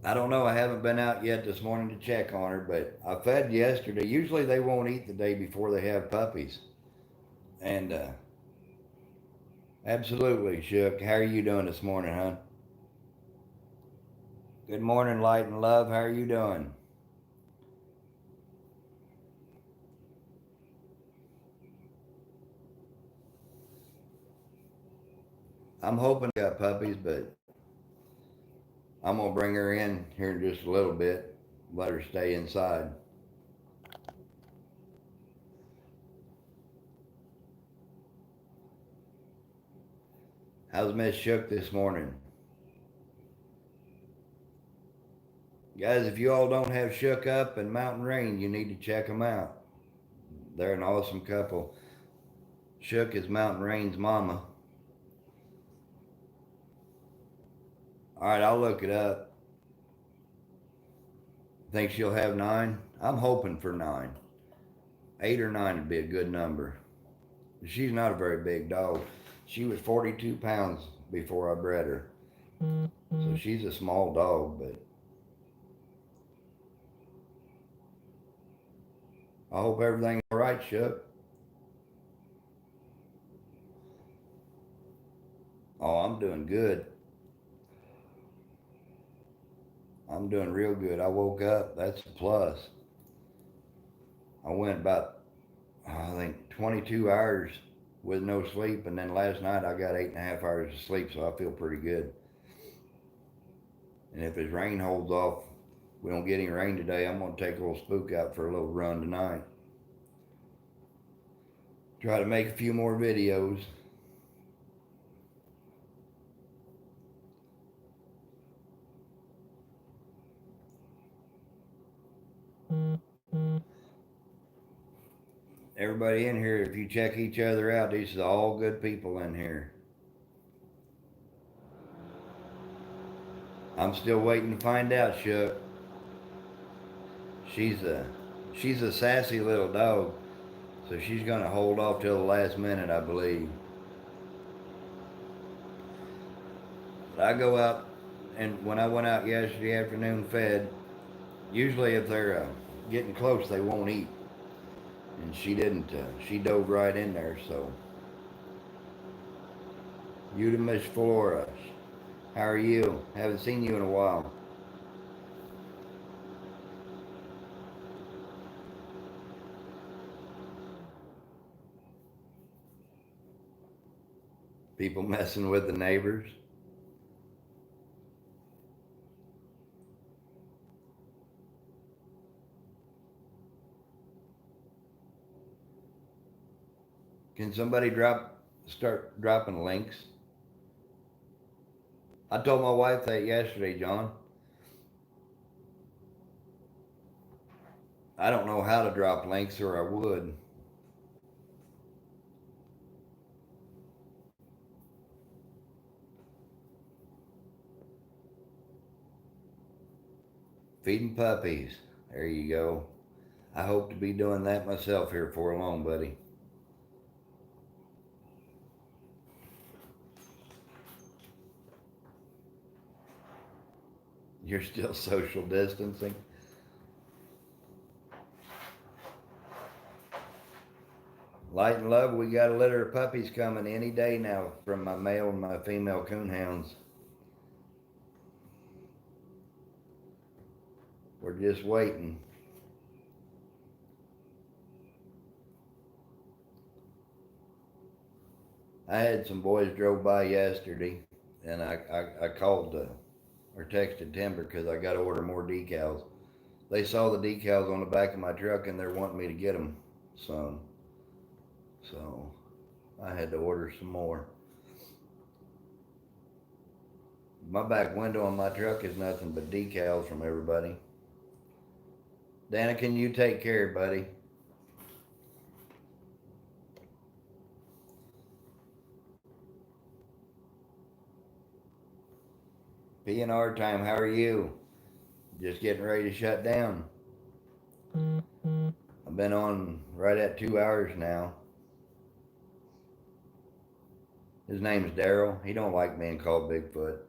I don't know. I haven't been out yet this morning to check on her, but I fed yesterday. Usually they won't eat the day before they have puppies. And absolutely, Shook. How are you doing this morning, hon? Good morning, light and love. How are you doing? I'm hoping I got puppies, but I'm gonna bring her in here in just a little bit. Let her stay inside. How's Miss Shook this morning? Guys, if you all don't have Shook Up and Mountain Rain, you need to check them out. They're an awesome couple. Shook is Mountain Rain's mama. All right, I'll look it up. Think she'll have 9? I'm hoping for 9. 8 or 9 would be a good number. She's not a very big dog. She was 42 pounds before I bred her. So she's a small dog, but I hope everything's all right, Shook. Oh, I'm doing good. I'm doing real good. I woke up. That's a plus. I went about, I think, 22 hours with no sleep, and then last night I got 8.5 hours of sleep, so I feel pretty good. And if this rain holds off, we don't get any rain today, I'm going to take a little spook out for a little run tonight. Try to make a few more videos. Everybody in here, if you check each other out, these are all good people in here. I'm still waiting to find out, Shook. She's a she's a sassy little dog, so she's gonna hold off till the last minute, I believe. But I go out, and when I went out yesterday afternoon, fed. Usually, if they're getting close, they won't eat, and she didn't. She dove right in there. So, Miss Flora, how are you? Haven't seen you in a while. People messing with the neighbors. Can somebody start dropping links? I told my wife that yesterday, John. I don't know how to drop links, or I would. Feeding puppies. There you go. I hope to be doing that myself here for long, buddy. You're still social distancing? Light and love, we got a litter of puppies coming any day now from my male and my female coonhounds. We're just waiting. I had some boys drove by yesterday, and I called or texted Timber because I got to order more decals. They saw the decals on the back of my truck, and they're wanting me to get them some. So I had to order some more. My back window on my truck is nothing but decals from everybody. Dana, can you take care, buddy? P&R time, how are you? Just getting ready to shut down. I've been on right at 2 hours now. His name's Daryl. He don't like being called Bigfoot.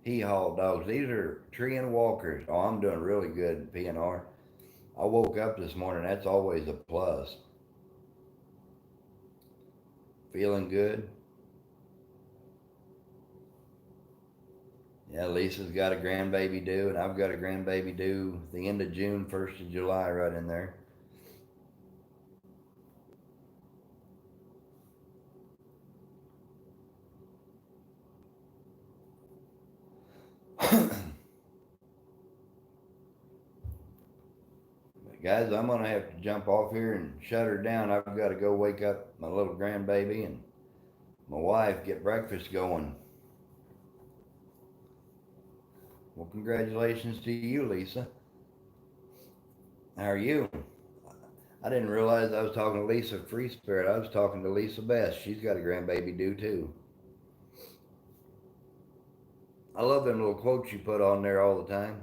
He hauled dogs. These are tree and walkers. Oh, I'm doing really good, P&R. I woke up this morning. That's always a plus. Feeling good. Yeah, Lisa's got a grandbaby due, and I've got a grandbaby due the end of June, 1st of July, right in there. Guys, I'm going to have to jump off here and shut her down. I've got to go wake up my little grandbaby and my wife, get breakfast going. Well, congratulations to you, Lisa. How are you? I didn't realize I was talking to Lisa Free Spirit. I was talking to Lisa Best. She's got a grandbaby due too. I love them little quotes you put on there all the time.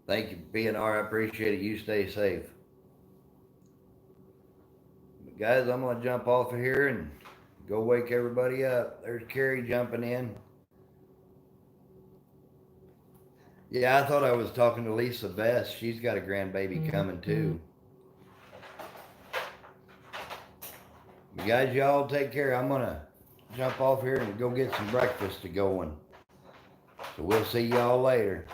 Thank you, B&R. I appreciate it. You stay safe. But guys, I'm going to jump off of here and go wake everybody up. There's Carrie jumping in. Yeah, I thought I was talking to Lisa Best. She's got a grandbaby coming too. You guys, y'all take care. I'm going to jump off here and go get some breakfast to going. So we'll see y'all later.